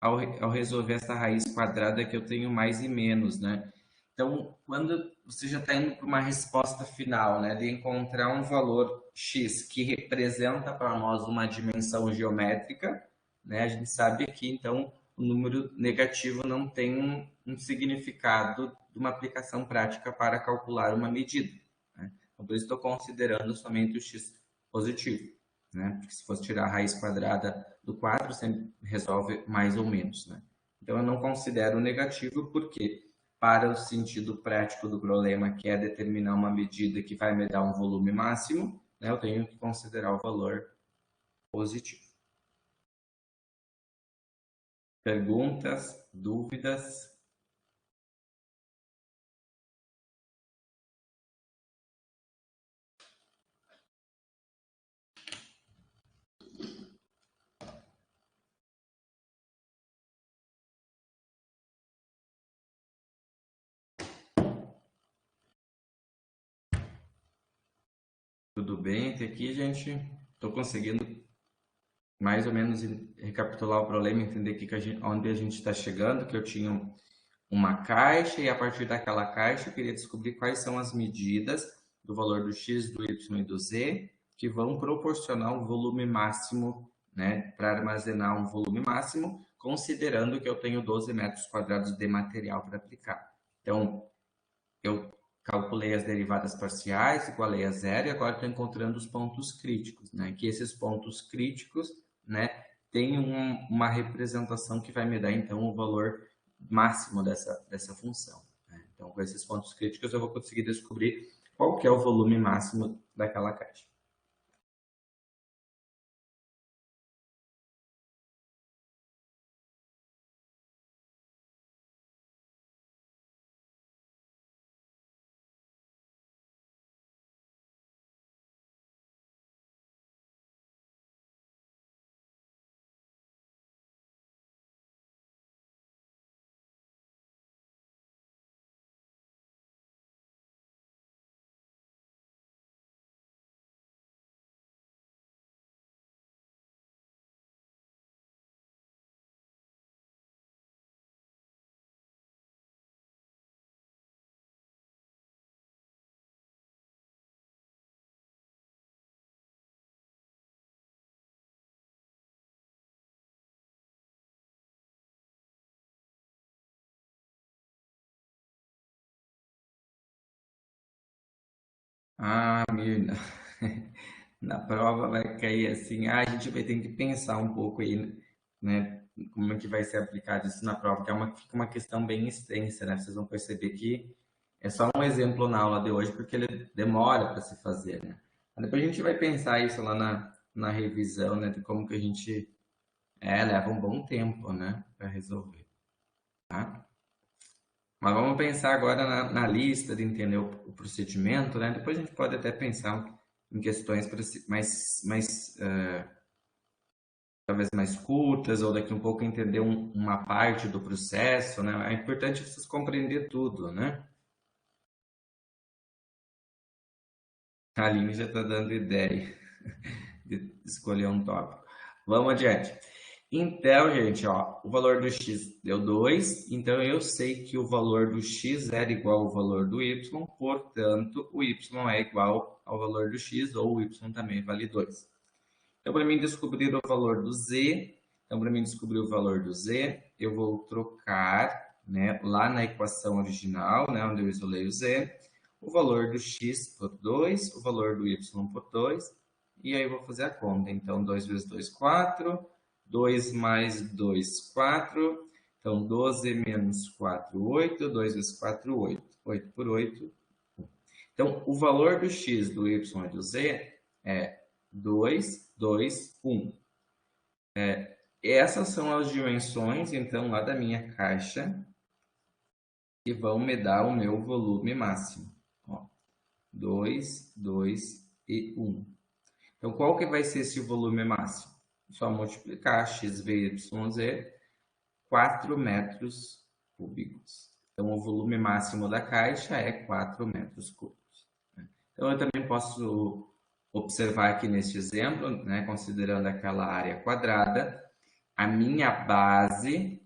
ao resolver essa raiz quadrada que eu tenho mais e menos. Né? Então, quando você já está indo para uma resposta final, né, de encontrar um valor x que representa para nós uma dimensão geométrica, né, a gente sabe que, então, o número negativo não tem um significado de uma aplicação prática para calcular uma medida. Né? Então, por isso estou considerando somente o x positivo. Né? Porque se fosse tirar a raiz quadrada do 4, sempre resolve mais ou menos. Né? Então, eu não considero negativo porque, para o sentido prático do problema, que é determinar uma medida que vai me dar um volume máximo, né, eu tenho que considerar o valor positivo. Perguntas, dúvidas? Tudo bem? Até aqui, gente, estou conseguindo mais ou menos recapitular o problema, entender onde a gente está chegando, que eu tinha uma caixa e a partir daquela caixa eu queria descobrir quais são as medidas do valor do x, do y e do z que vão proporcionar um volume máximo, né, para armazenar um volume máximo, considerando que eu tenho 12 metros quadrados de material para aplicar. Então, eu calculei as derivadas parciais, igualei a zero e agora estou encontrando os pontos críticos, né? Que esses pontos críticos, né, têm uma representação que vai me dar, então, o valor máximo dessa função. Né? Então, com esses pontos críticos, eu vou conseguir descobrir qual que é o volume máximo daquela caixa. Ah, Mirna, na prova vai cair assim, a gente vai ter que pensar um pouco aí, né? como é que vai ser aplicado isso na prova, que fica uma questão bem extensa, né? Vocês vão perceber que é só um exemplo na aula de hoje, porque ele demora para se fazer, né? Mas depois a gente vai pensar isso lá na revisão, né? De como que a gente leva um bom tempo, né? Para resolver, tá? Mas vamos pensar agora na lista de entender o procedimento, né? Depois a gente pode até pensar em questões talvez mais curtas, ou daqui um pouco entender uma parte do processo, né? É importante vocês compreender tudo, né? A Aline já está dando ideia de escolher um tópico. Vamos adiante. Então, gente, ó, o valor do x deu 2, então eu sei que o valor do x era igual ao valor do y, portanto, o y é igual ao valor do x, ou o y também vale 2. Então, para mim descobrir o valor do z, eu vou trocar, né, lá na equação original, né, onde eu isolei o z, o valor do x por 2, o valor do y por 2, e aí eu vou fazer a conta. Então, 2 vezes 2, 4, 2 mais 2, 4, então 12 menos 4, 8, 2 vezes 4, 8, 8 por 8, 1. Então, o valor do x, do y e do z é 2, 2, 1. Essas são as dimensões, então, lá da minha caixa, que vão me dar o meu volume máximo. Ó, 2, 2 e 1. Então, qual que vai ser esse volume máximo? Só multiplicar x vezes y, z, 4 metros cúbicos. Então, o volume máximo da caixa é 4 metros cúbicos. Então, eu também posso observar aqui neste exemplo, né, considerando aquela área quadrada, a minha base,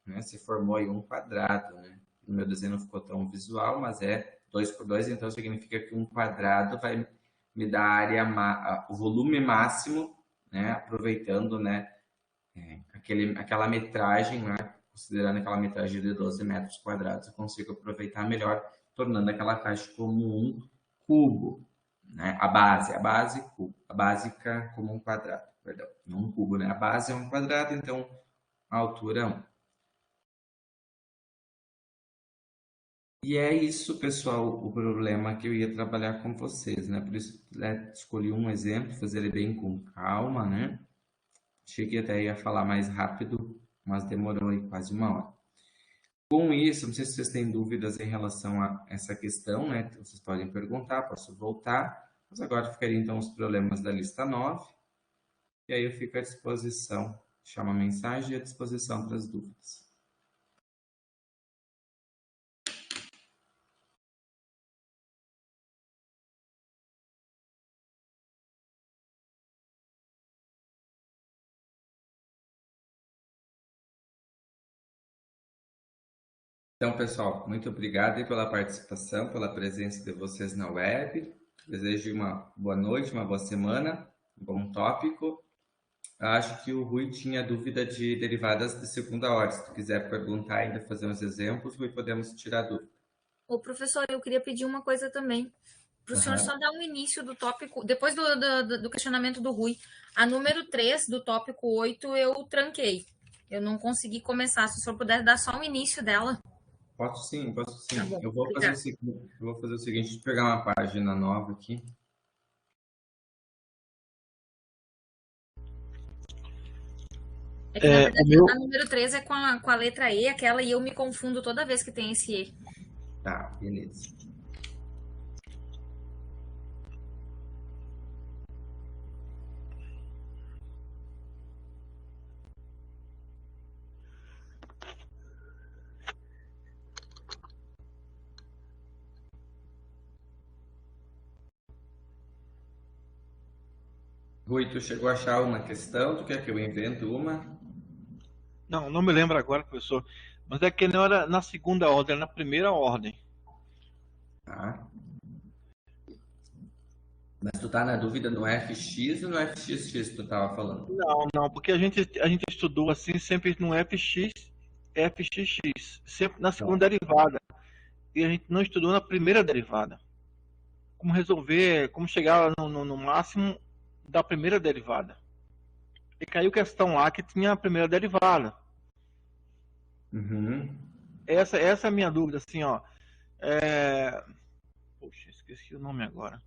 né, se formou em 1 quadrado. Né? No meu desenho não ficou tão visual, mas é 2 por 2, então significa que 1 quadrado vai me dar a área, o volume máximo, né, aproveitando, né, aquela metragem, né, considerando aquela metragem de 12 metros quadrados, eu consigo aproveitar melhor, tornando aquela caixa como um cubo, né? A básica como um quadrado, perdão, não um cubo, né? A base é um quadrado, então a altura é 1. E é isso, pessoal, o problema que eu ia trabalhar com vocês, né? Por isso, né, escolhi um exemplo, fazer ele bem com calma, né? Cheguei até ia falar mais rápido, mas demorou aí quase 1 hora. Com isso, não sei se vocês têm dúvidas em relação a essa questão, né? Vocês podem perguntar, posso voltar. Mas agora ficaria então os problemas da lista 9. E aí eu fico à disposição, chama a mensagem e à disposição para as dúvidas. Então, pessoal, muito obrigado aí pela participação, pela presença de vocês na web. Desejo uma boa noite, uma boa semana, um bom tópico. Acho que o Rui tinha dúvida de derivadas de segunda ordem. Se tu quiser perguntar ainda, fazer uns exemplos, Rui, podemos tirar dúvida. Ô, professor, eu queria pedir uma coisa também. Para o senhor só dar um início do tópico, depois do questionamento do Rui. A número 3 do tópico 8 eu tranquei. Eu não consegui começar. Se o senhor puder dar só um início dela. Posso sim, posso sim. Tá bom, eu vou fazer o seguinte, deixa eu pegar uma página nova aqui. É que, na verdade, a número 3 é com a letra E, aquela, e eu me confundo toda vez que tem esse E. Tá, beleza. Rui, tu chegou a achar uma questão? Tu quer que eu invento uma? Não me lembro agora, professor. Mas é que não era na segunda ordem, era na primeira ordem. Tá. Mas tu tá na dúvida no fx ou no fxx que tu tava falando? Não, porque a gente estudou assim sempre no fx, fxx, sempre na segunda derivada. E a gente não estudou na primeira derivada. Como resolver, como chegar no máximo da primeira derivada. E caiu questão lá que tinha a primeira derivada. Uhum. Essa é a minha dúvida, assim, ó. Poxa, esqueci o nome agora.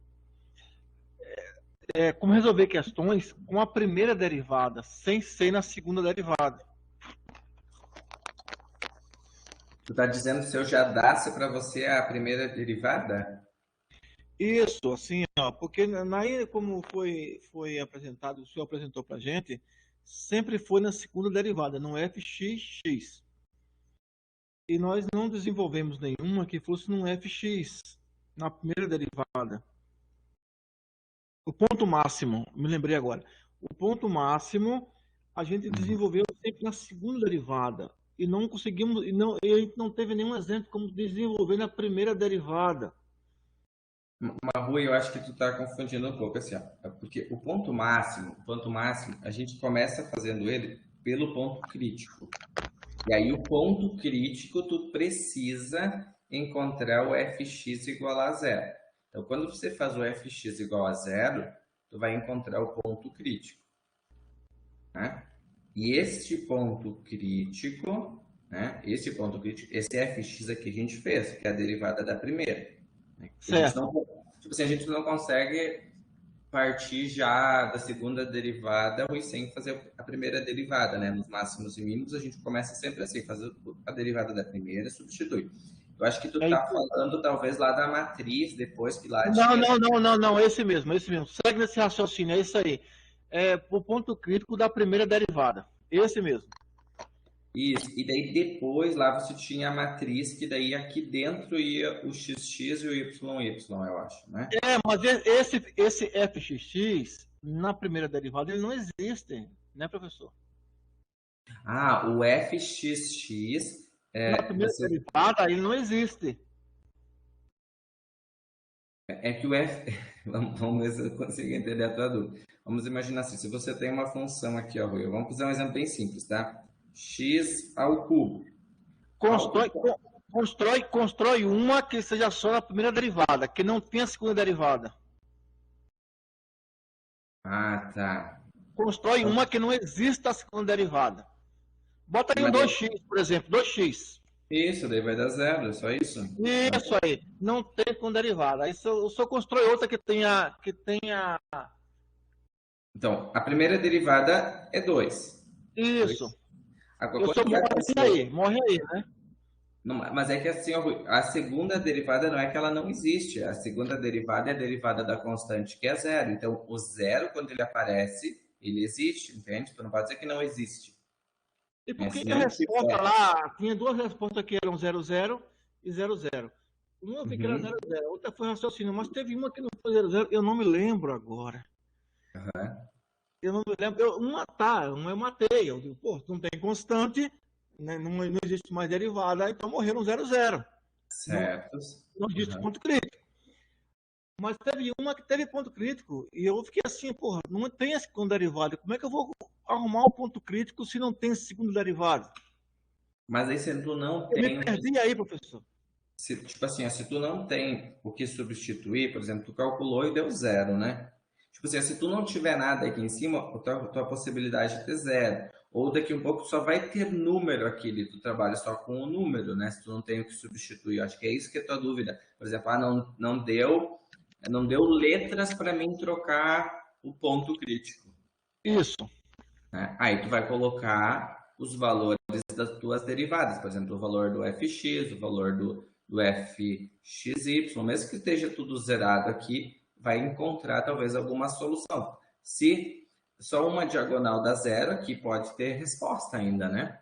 Como resolver questões com a primeira derivada, sem ser na segunda derivada. Tu tá dizendo se eu já dasse para você a primeira derivada? Isso, assim, ó, porque como foi apresentado, o senhor apresentou para a gente, sempre foi na segunda derivada, no fxx. E nós não desenvolvemos nenhuma que fosse no fx, na primeira derivada. O ponto máximo, me lembrei agora, o ponto máximo a gente desenvolveu sempre na segunda derivada. E não conseguimos, e a gente não teve nenhum exemplo como desenvolver na primeira derivada. Mas, Rui, eu acho que tu tá confundindo um pouco, assim, ó. Porque o ponto máximo, a gente começa fazendo ele pelo ponto crítico. E aí o ponto crítico tu precisa encontrar o fx igual a zero. Então, quando você faz o fx igual a zero, tu vai encontrar o ponto crítico, né? E este ponto crítico, né? Esse ponto crítico, esse fx aqui a gente fez, que é a derivada da primeira. Né? A gente Certo. não, tipo assim, a gente não consegue partir já da segunda derivada e sem fazer a primeira derivada, né? Nos máximos e mínimos, a gente começa sempre assim, fazer a derivada da primeira, substitui. Eu acho que tu É tá isso. falando talvez lá da matriz, depois que lá Não, tinha... não, não, não, não, esse mesmo, esse mesmo. Segue nesse raciocínio, é isso aí. O ponto crítico da primeira derivada. Esse mesmo. Isso, e daí depois lá você tinha a matriz, que daí aqui dentro ia o xx e o y, eu acho, né? Mas esse fxx, na primeira derivada, ele não existe, né, professor? Ah, o fxx, Na primeira derivada, ele não existe. é que o f... Vamos ver se eu consigo entender a tua dúvida. Vamos imaginar assim, se você tem uma função aqui, ó, Rui, vamos fazer um exemplo bem simples, tá? X ao cubo. Constrói, constrói uma que seja só na primeira derivada, que não tenha segunda derivada. Ah, tá. Constrói uma que não exista a segunda derivada. Bota aí um Mas 2x, por exemplo, 2x. isso, daí vai dar zero, é só isso? Isso aí, não tem segunda derivada. Aí o senhor constrói outra que tenha. Então, a primeira derivada é 2. Isso. Agora, Eu sou quando que aconteceu? morre aí, né? Mas é que assim, ó, Rui, a segunda derivada não é que ela não existe. A segunda derivada é a derivada da constante, que é zero. Então, o zero, quando ele aparece, ele existe, entende? Tu não pode dizer que não existe. E Né? por que Se a não resposta tiver... lá, tinha duas respostas que eram 00 e 00. Uma eu vi que era Uhum. 00, a outra foi raciocínio, mas teve uma que não foi 00, eu não me lembro agora. Uhum. Eu não me lembro. Uma eu matei. Eu digo, pô, não tem constante, né, não existe mais derivada, então morreram 00. Não, Certo. não existe Uhum. ponto crítico. Mas teve uma que teve ponto crítico, e eu fiquei assim, porra, não tem a segunda derivada. Como é que eu vou arrumar o ponto crítico se não tem segundo derivado? Mas aí se tu não Eu me tem, perdi aí, professor. tipo assim, ó, se tu não tem o que substituir, por exemplo, tu calculou e deu zero, né? Tipo assim, se tu não tiver nada aqui em cima, a tua possibilidade de ter zero. Ou daqui um pouco só vai ter número aqui, tu trabalha só com o número, né? Se tu não tem o que substituir. Eu acho que é isso que é a tua dúvida. Por exemplo, não deu letras para mim trocar o ponto crítico. Isso. Né? Aí tu vai colocar os valores das tuas derivadas, por exemplo, o valor do fx, o valor do fxy, mesmo que esteja tudo zerado aqui, vai encontrar talvez alguma solução. Se só uma diagonal dá zero, aqui pode ter resposta ainda, né?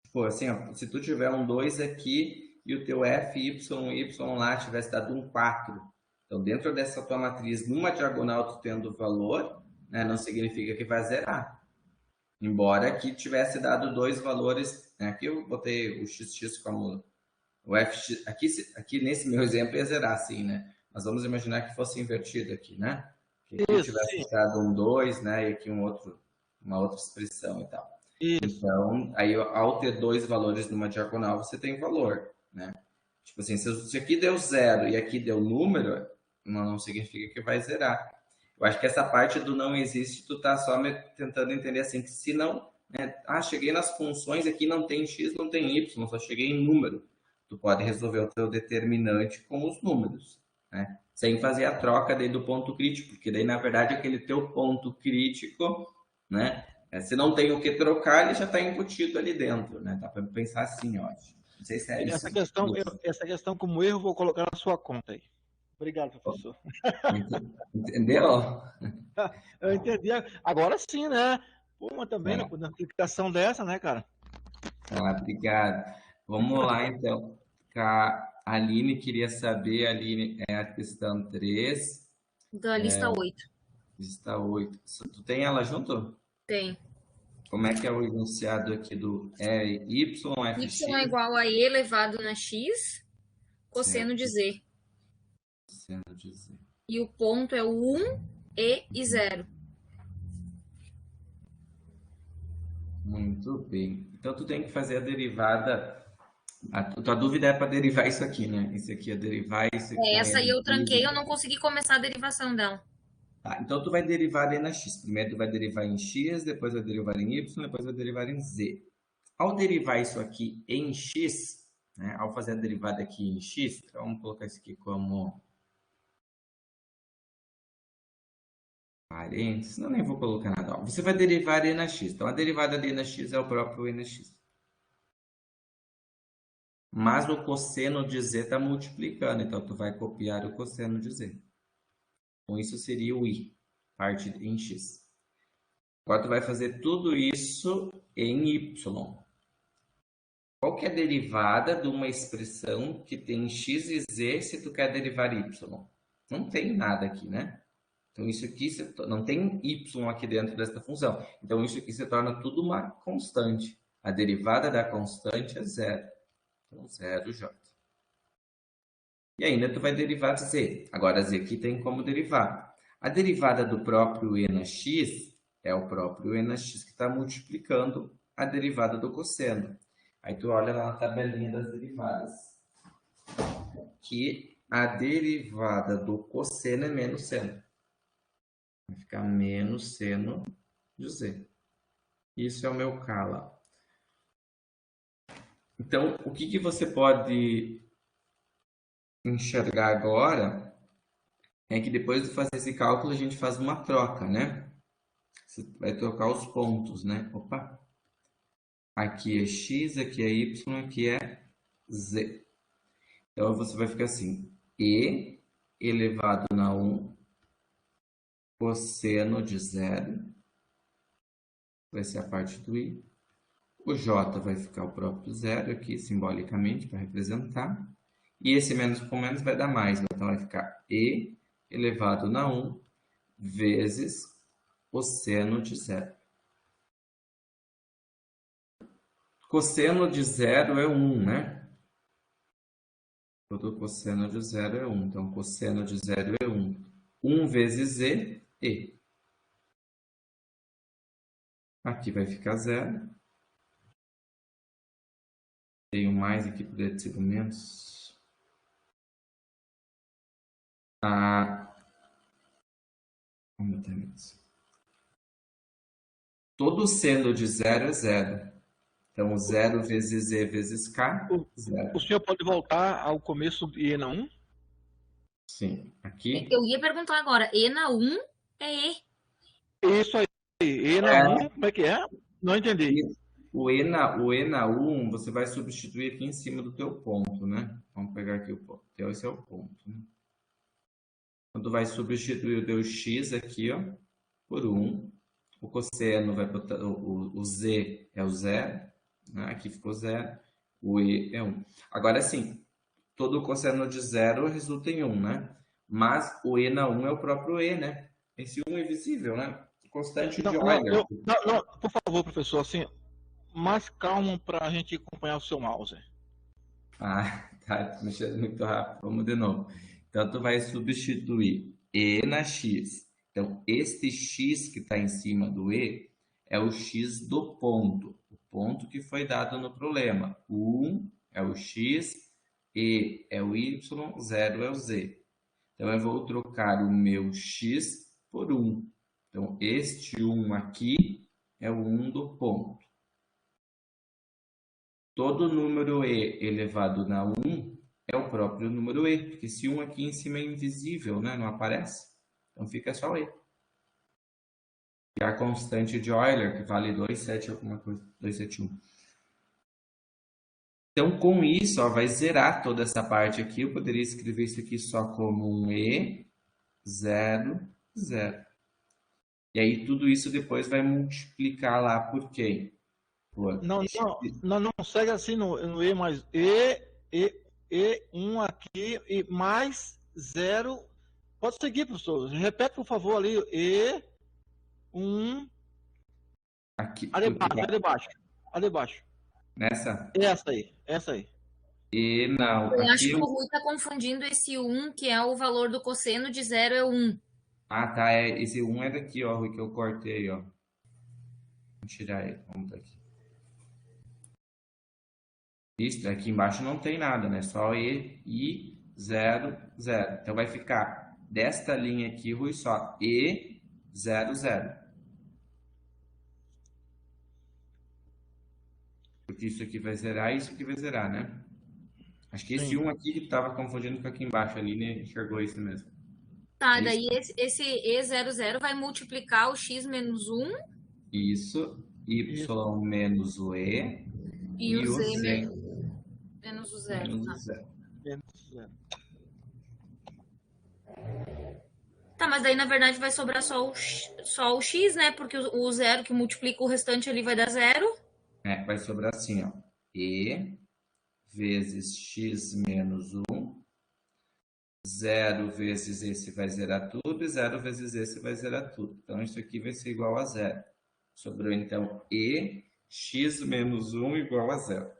Tipo assim, ó, se tu tiver um 2 aqui e o teu f, y lá tivesse dado um 4, então dentro dessa tua matriz, numa diagonal tu tendo valor, né, não significa que vai zerar. Embora aqui tivesse dado dois valores, né? Aqui eu botei o xx como o fx, aqui nesse meu exemplo ia zerar assim, né? Mas vamos imaginar que fosse invertido aqui, né? Que aqui Isso, tivesse sim. dado um 2, né? E aqui uma outra expressão e tal. Isso. Então, aí ao ter dois valores numa diagonal, você tem valor, né? Tipo assim, se aqui deu zero e aqui deu número, não significa que vai zerar. Eu acho que essa parte do não existe, tu tá só tentando entender assim, que se não, né? Cheguei nas funções aqui, não tem x, não tem y, só cheguei em número. Tu pode resolver o teu determinante com os números, né? Sem fazer a troca daí do ponto crítico, porque daí, na verdade, aquele teu ponto crítico, né? Se não tem o que trocar, ele já está embutido ali dentro, né? Dá para pensar assim, ó. Não sei se é isso. Essa questão como erro, eu vou colocar na sua conta aí. Obrigado, professor. Entendeu? Eu entendi. Agora sim, né? Pô, mas também na aplicação dessa, né, cara? Obrigado. Vamos lá, então. A Aline queria saber, Aline, é a questão 3. Da lista 8. Lista 8. Tu tem ela junto? Tem. Como é que é o enunciado aqui do y, fx? Y é igual a e elevado na x, cosseno de z. Cosseno de z. E o ponto é o 1, e 0. Muito bem. Então, tu tem que fazer a derivada. A tua dúvida é para derivar isso aqui, né? Isso aqui é derivar isso aqui. Essa aí eu tranquei, eu não consegui começar a derivação dela. Tá, então, tu vai derivar na x. Primeiro, tu vai derivar em x, depois vai derivar em y, depois vai derivar em z. Ao derivar isso aqui em x, né? Ao fazer a derivada aqui em x, então vamos colocar isso aqui como parênteses, não, nem vou colocar nada. Você vai derivar e na x. Então, a derivada de na x é o próprio e na x. Mas o cosseno de z está multiplicando, então tu vai copiar o cosseno de z. Então, isso seria o i, parte em x. Agora, tu vai fazer tudo isso em y. Qual que é a derivada de uma expressão que tem x e z se tu quer derivar y? Não tem nada aqui, né? Então, isso aqui não tem y aqui dentro desta função. Então, isso aqui se torna tudo uma constante. A derivada da constante é zero. Então, 0j. E ainda tu vai derivar z. Agora, z aqui tem como derivar. A derivada do próprio e na x é o próprio e na x que está multiplicando a derivada do cosseno. Aí tu olha lá na tabelinha das derivadas, que a derivada do cosseno é menos seno. Vai ficar menos seno de z. Isso é o meu K lá. Então, o que você pode enxergar agora é que depois de fazer esse cálculo, a gente faz uma troca, né? Você vai trocar os pontos, né? Opa! Aqui é x, aqui é y, aqui é z. Então, você vai ficar assim, e elevado na 1, cosseno de 0, vai ser a parte do i. O j vai ficar o próprio zero aqui, simbolicamente, para representar. E esse menos com menos vai dar mais. Então, vai ficar e elevado na 1 vezes cosseno de 0. Cosseno de 0 é 1, né? Todo cosseno de 0 é 1. Então, cosseno de 0 é 1. 1 vezes e. Aqui vai ficar 0. Tenho mais aqui, poderia ter sido menos. Vamos botar menos. Todo seno de 0 é 0. Então, 0 vezes e vezes k, 0. O senhor pode voltar ao começo do e na 1? Sim. Aqui. Eu ia perguntar agora, e na 1 é e. Isso aí. E na 1, como é que é? Não entendi. O e na 1, você vai substituir aqui em cima do teu ponto, né? Vamos pegar aqui o ponto. Então, esse é o ponto, né? Então, tu vai substituir o teu x aqui, ó, por 1. O cosseno vai botar, o z é o 0, né? Aqui ficou 0. O e é 1. Agora, sim, todo cosseno de 0 resulta em 1, né? Mas o e na 1 é o próprio e, né? Esse 1 é visível, né? Constante de Euler. Não, por favor, professor, assim, mais calmo para a gente acompanhar o seu mouse. Tá mexendo muito rápido. Vamos de novo. Então, tu vai substituir e na x. Então, este x que está em cima do e é o x do ponto. O ponto que foi dado no problema. O 1 é o x, e é o y, 0 é o z. Então, eu vou trocar o meu x por 1. Então, este 1 aqui é o 1 do ponto. Todo número e elevado na 1 é o próprio número e, porque esse 1 aqui em cima é invisível, né? Não aparece. Então, fica só e. E a constante de Euler, que vale 2,7 alguma coisa, 271. Então, com isso, ó, vai zerar toda essa parte aqui. Eu poderia escrever isso aqui só como um E, 0, 0. E aí, tudo isso depois vai multiplicar lá por quem? Por Não, segue assim no E mais E, 1 aqui, e mais 0. Pode seguir, professor. Repete, por favor, ali. E, 1. Aqui, Ali debaixo. Nessa? Essa aí. E não, Eu acho aqui que o Rui está confundindo esse 1, que é o valor do cosseno de 0 é 1. Ah, tá. Esse 1 é daqui, ó, Rui, que eu cortei, ó. Vamos tirar ele. Vamos daqui. Isso, aqui embaixo não tem nada, né? Só E, 0, 0. Então vai ficar desta linha aqui, Rui, só E, 0, 0. Porque isso aqui vai zerar e isso aqui vai zerar, né? Acho que esse 1 aqui que estava confundindo com aqui embaixo ali, né? Enxergou isso mesmo. Tá, É daí esse E00 vai multiplicar o x menos 1 isso, Y menos o E e o Z Z menos o 0. menos Tá. o zero. Tá, mas daí na verdade vai sobrar só o x, né? Porque o 0 que multiplica o restante ali vai dar 0. É, vai sobrar assim, ó. E vezes x menos 1. 0 vezes esse vai zerar tudo e 0 vezes esse vai zerar tudo. Então, isso aqui vai ser igual a 0. Sobrou, então, E, x menos 1 igual a 0.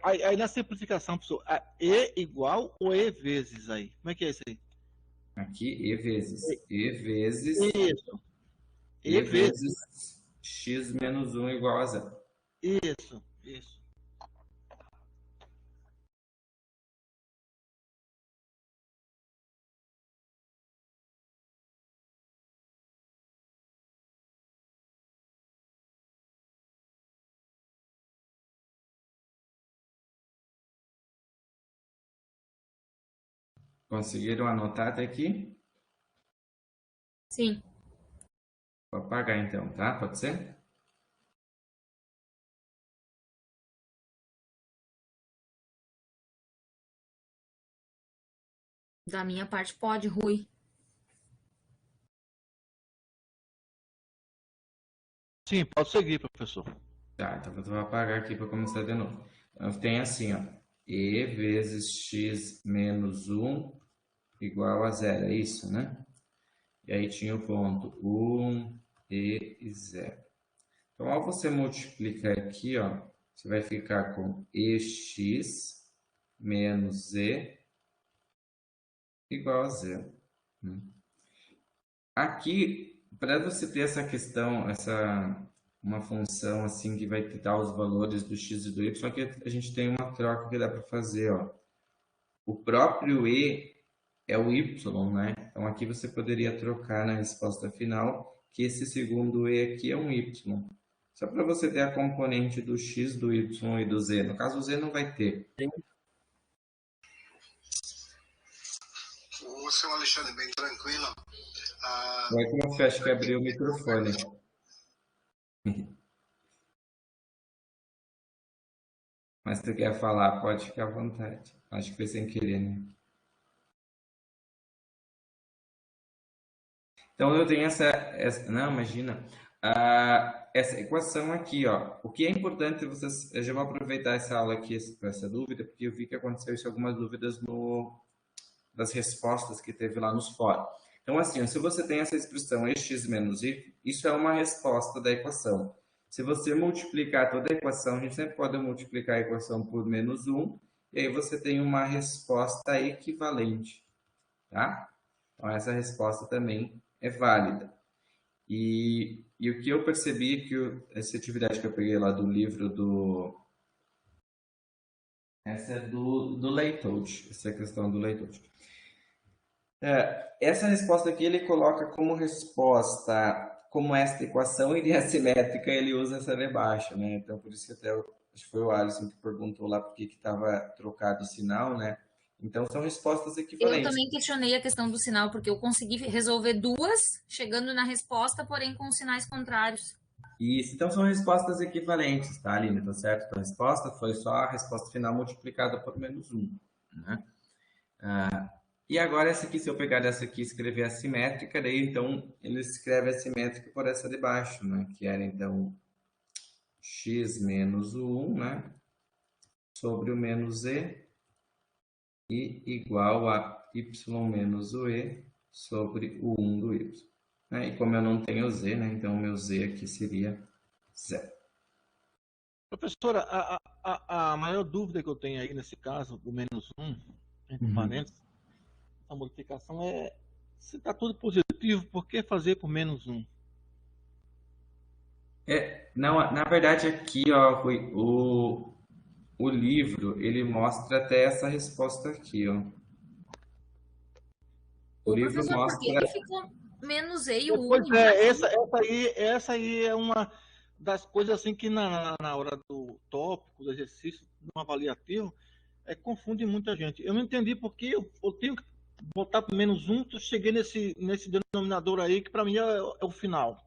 Aí na simplificação, professor, E igual ou E vezes aí? Como é que é isso aí? Aqui, E vezes. E vezes... Isso. E vezes x menos 1 igual a 0. Isso. Conseguiram anotar até aqui? Sim. Vou apagar então, tá? Pode ser? Da minha parte pode, Rui. Sim, pode seguir, professor. Tá, então eu vou apagar aqui para começar de novo. Então, tem assim, ó. E vezes x menos 1 igual a 0, é isso, né? E aí tinha o ponto 1 e 0. Então, ao você multiplicar aqui, ó, você vai ficar com EX menos E igual a 0. Aqui, para você ter essa questão, uma função assim que vai te dar os valores do x e do y, aqui a gente tem uma troca que dá para fazer, ó. O próprio e é o y, né? Então aqui você poderia trocar na resposta final que esse segundo e aqui é um y. Só para você ter a componente do x, do y e do z. No caso, o z não vai ter. O seu Alexandre, bem tranquilo. Vai que você acha que abriu o microfone. Mas se tu quer falar, pode ficar à vontade. Acho que foi sem querer, né? Então eu tenho essa não, imagina, essa equação aqui, ó. O que é importante vocês, eu já vou aproveitar essa aula aqui para essa dúvida, porque eu vi que aconteceu isso algumas dúvidas das respostas que teve lá nos fóruns. Então assim, se você tem essa expressão x menos y, isso é uma resposta da equação. Se você multiplicar toda a equação, a gente sempre pode multiplicar a equação por menos 1, e aí você tem uma resposta equivalente, tá? Então essa resposta também é válida. E o que eu percebi é que essa atividade que eu peguei lá do livro essa é do Leitold, essa é a questão do Leitold. Essa resposta aqui ele coloca como resposta, como esta equação iria assimétrica, ele usa essa debaixo, né? Então, por isso que até acho que foi o Alisson que perguntou lá por que estava trocado o sinal, né? Então, são respostas Eu equivalentes. também questionei a questão do sinal, porque eu consegui resolver duas, chegando na resposta, porém com sinais contrários. Isso, então são respostas equivalentes, tá, Aline? Tá certo? Então, a resposta foi só a resposta final multiplicada por -1, né? E agora essa aqui, se eu pegar essa aqui e escrever assimétrica, daí então ele escreve assimétrica por essa de baixo, né? Que era então x menos o 1, né? Sobre o menos e igual a y menos o e sobre o 1 do y. Né? E como eu não tenho z, né? Então o meu z aqui seria 0. Professora, a maior dúvida que eu tenho aí nesse caso, do -1, entre parênteses, a modificação é, se está tudo positivo, por que fazer por -1? Não, na verdade aqui, ó, Rui, o livro, ele mostra até essa resposta aqui, ó. O livro Professor, por que mostra... ficou menos e o 1 Pois embaixo? essa aí é uma das coisas assim que na hora do tópico, do exercício, no avaliativo, confunde muita gente. Eu não entendi porque eu tenho que botar para -1, eu cheguei nesse denominador aí, que para mim é o final.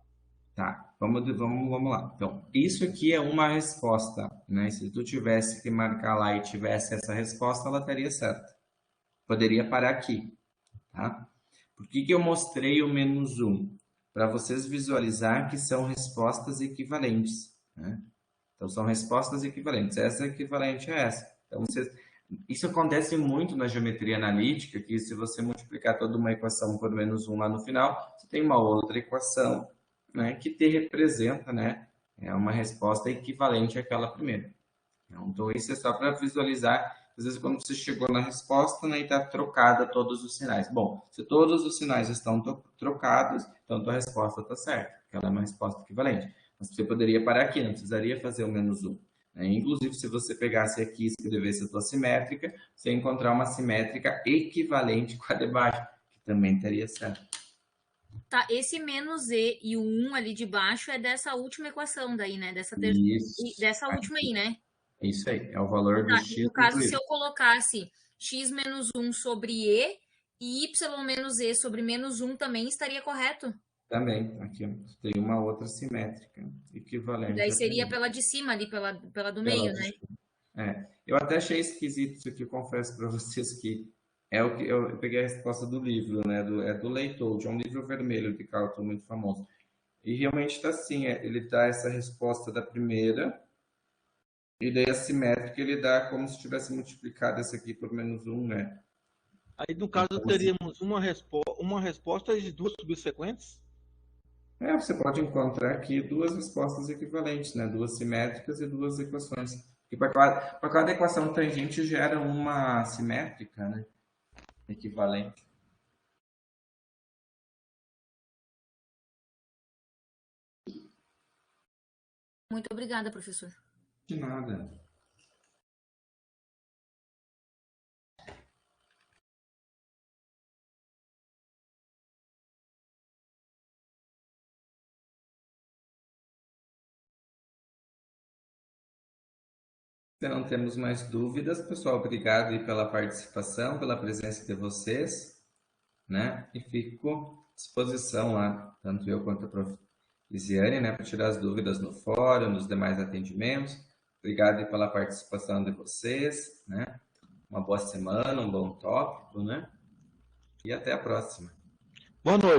Tá, vamos lá. Então, isso aqui é uma resposta, né? Se tu tivesse que marcar lá e tivesse essa resposta, ela estaria certa. Poderia parar aqui, tá? Por que eu mostrei o -1? Para vocês visualizar que são respostas equivalentes, né? Então, são respostas equivalentes. Essa é equivalente a essa. Então, isso acontece muito na geometria analítica, que se você multiplicar toda uma equação por -1 lá no final, você tem uma outra equação, né, que te representa, né, é uma resposta equivalente àquela primeira. Então, isso é só para visualizar, às vezes, quando você chegou na resposta, né, e está trocada todos os sinais. Bom, se todos os sinais estão trocados, então a tua resposta está certa, porque ela é uma resposta equivalente. Mas você poderia parar aqui, não precisaria fazer o -1. Né? Inclusive, se você pegasse aqui e escrevesse a tua simétrica, você ia encontrar uma simétrica equivalente com a de baixo, que também estaria certo. Tá, esse menos e o 1 ali de baixo é dessa última equação daí, né? Dessa última aí, né? Isso aí, é o valor do Tá, x. no caso, se eu colocasse x menos 1 sobre e y menos e sobre -1 também estaria correto? Também, aqui tem uma outra simétrica equivalente. Daí seria pela de cima ali, pela do meio, né? Eu até achei esquisito isso aqui, confesso para vocês que é o que eu peguei a resposta do livro, né? Do Leitold, é um livro vermelho de cálculo muito famoso. E realmente está assim, ele dá essa resposta da primeira, e daí a simétrica ele dá como se tivesse multiplicado essa aqui por -1, né? Aí, no caso, então, teríamos uma resposta e duas subsequentes? Você pode encontrar aqui duas respostas equivalentes, né? Duas simétricas e duas equações. E para cada equação tangente gera uma simétrica, né? Equivalente. Muito obrigada, professor. De nada. Se não temos mais dúvidas, pessoal, obrigado aí pela participação, pela presença de vocês, né? E fico à disposição lá, tanto eu quanto a prof. Lisiane, né, para tirar as dúvidas no fórum, nos demais atendimentos. Obrigado aí pela participação de vocês, né? Uma boa semana, um bom tópico, né? E até a próxima. Boa noite.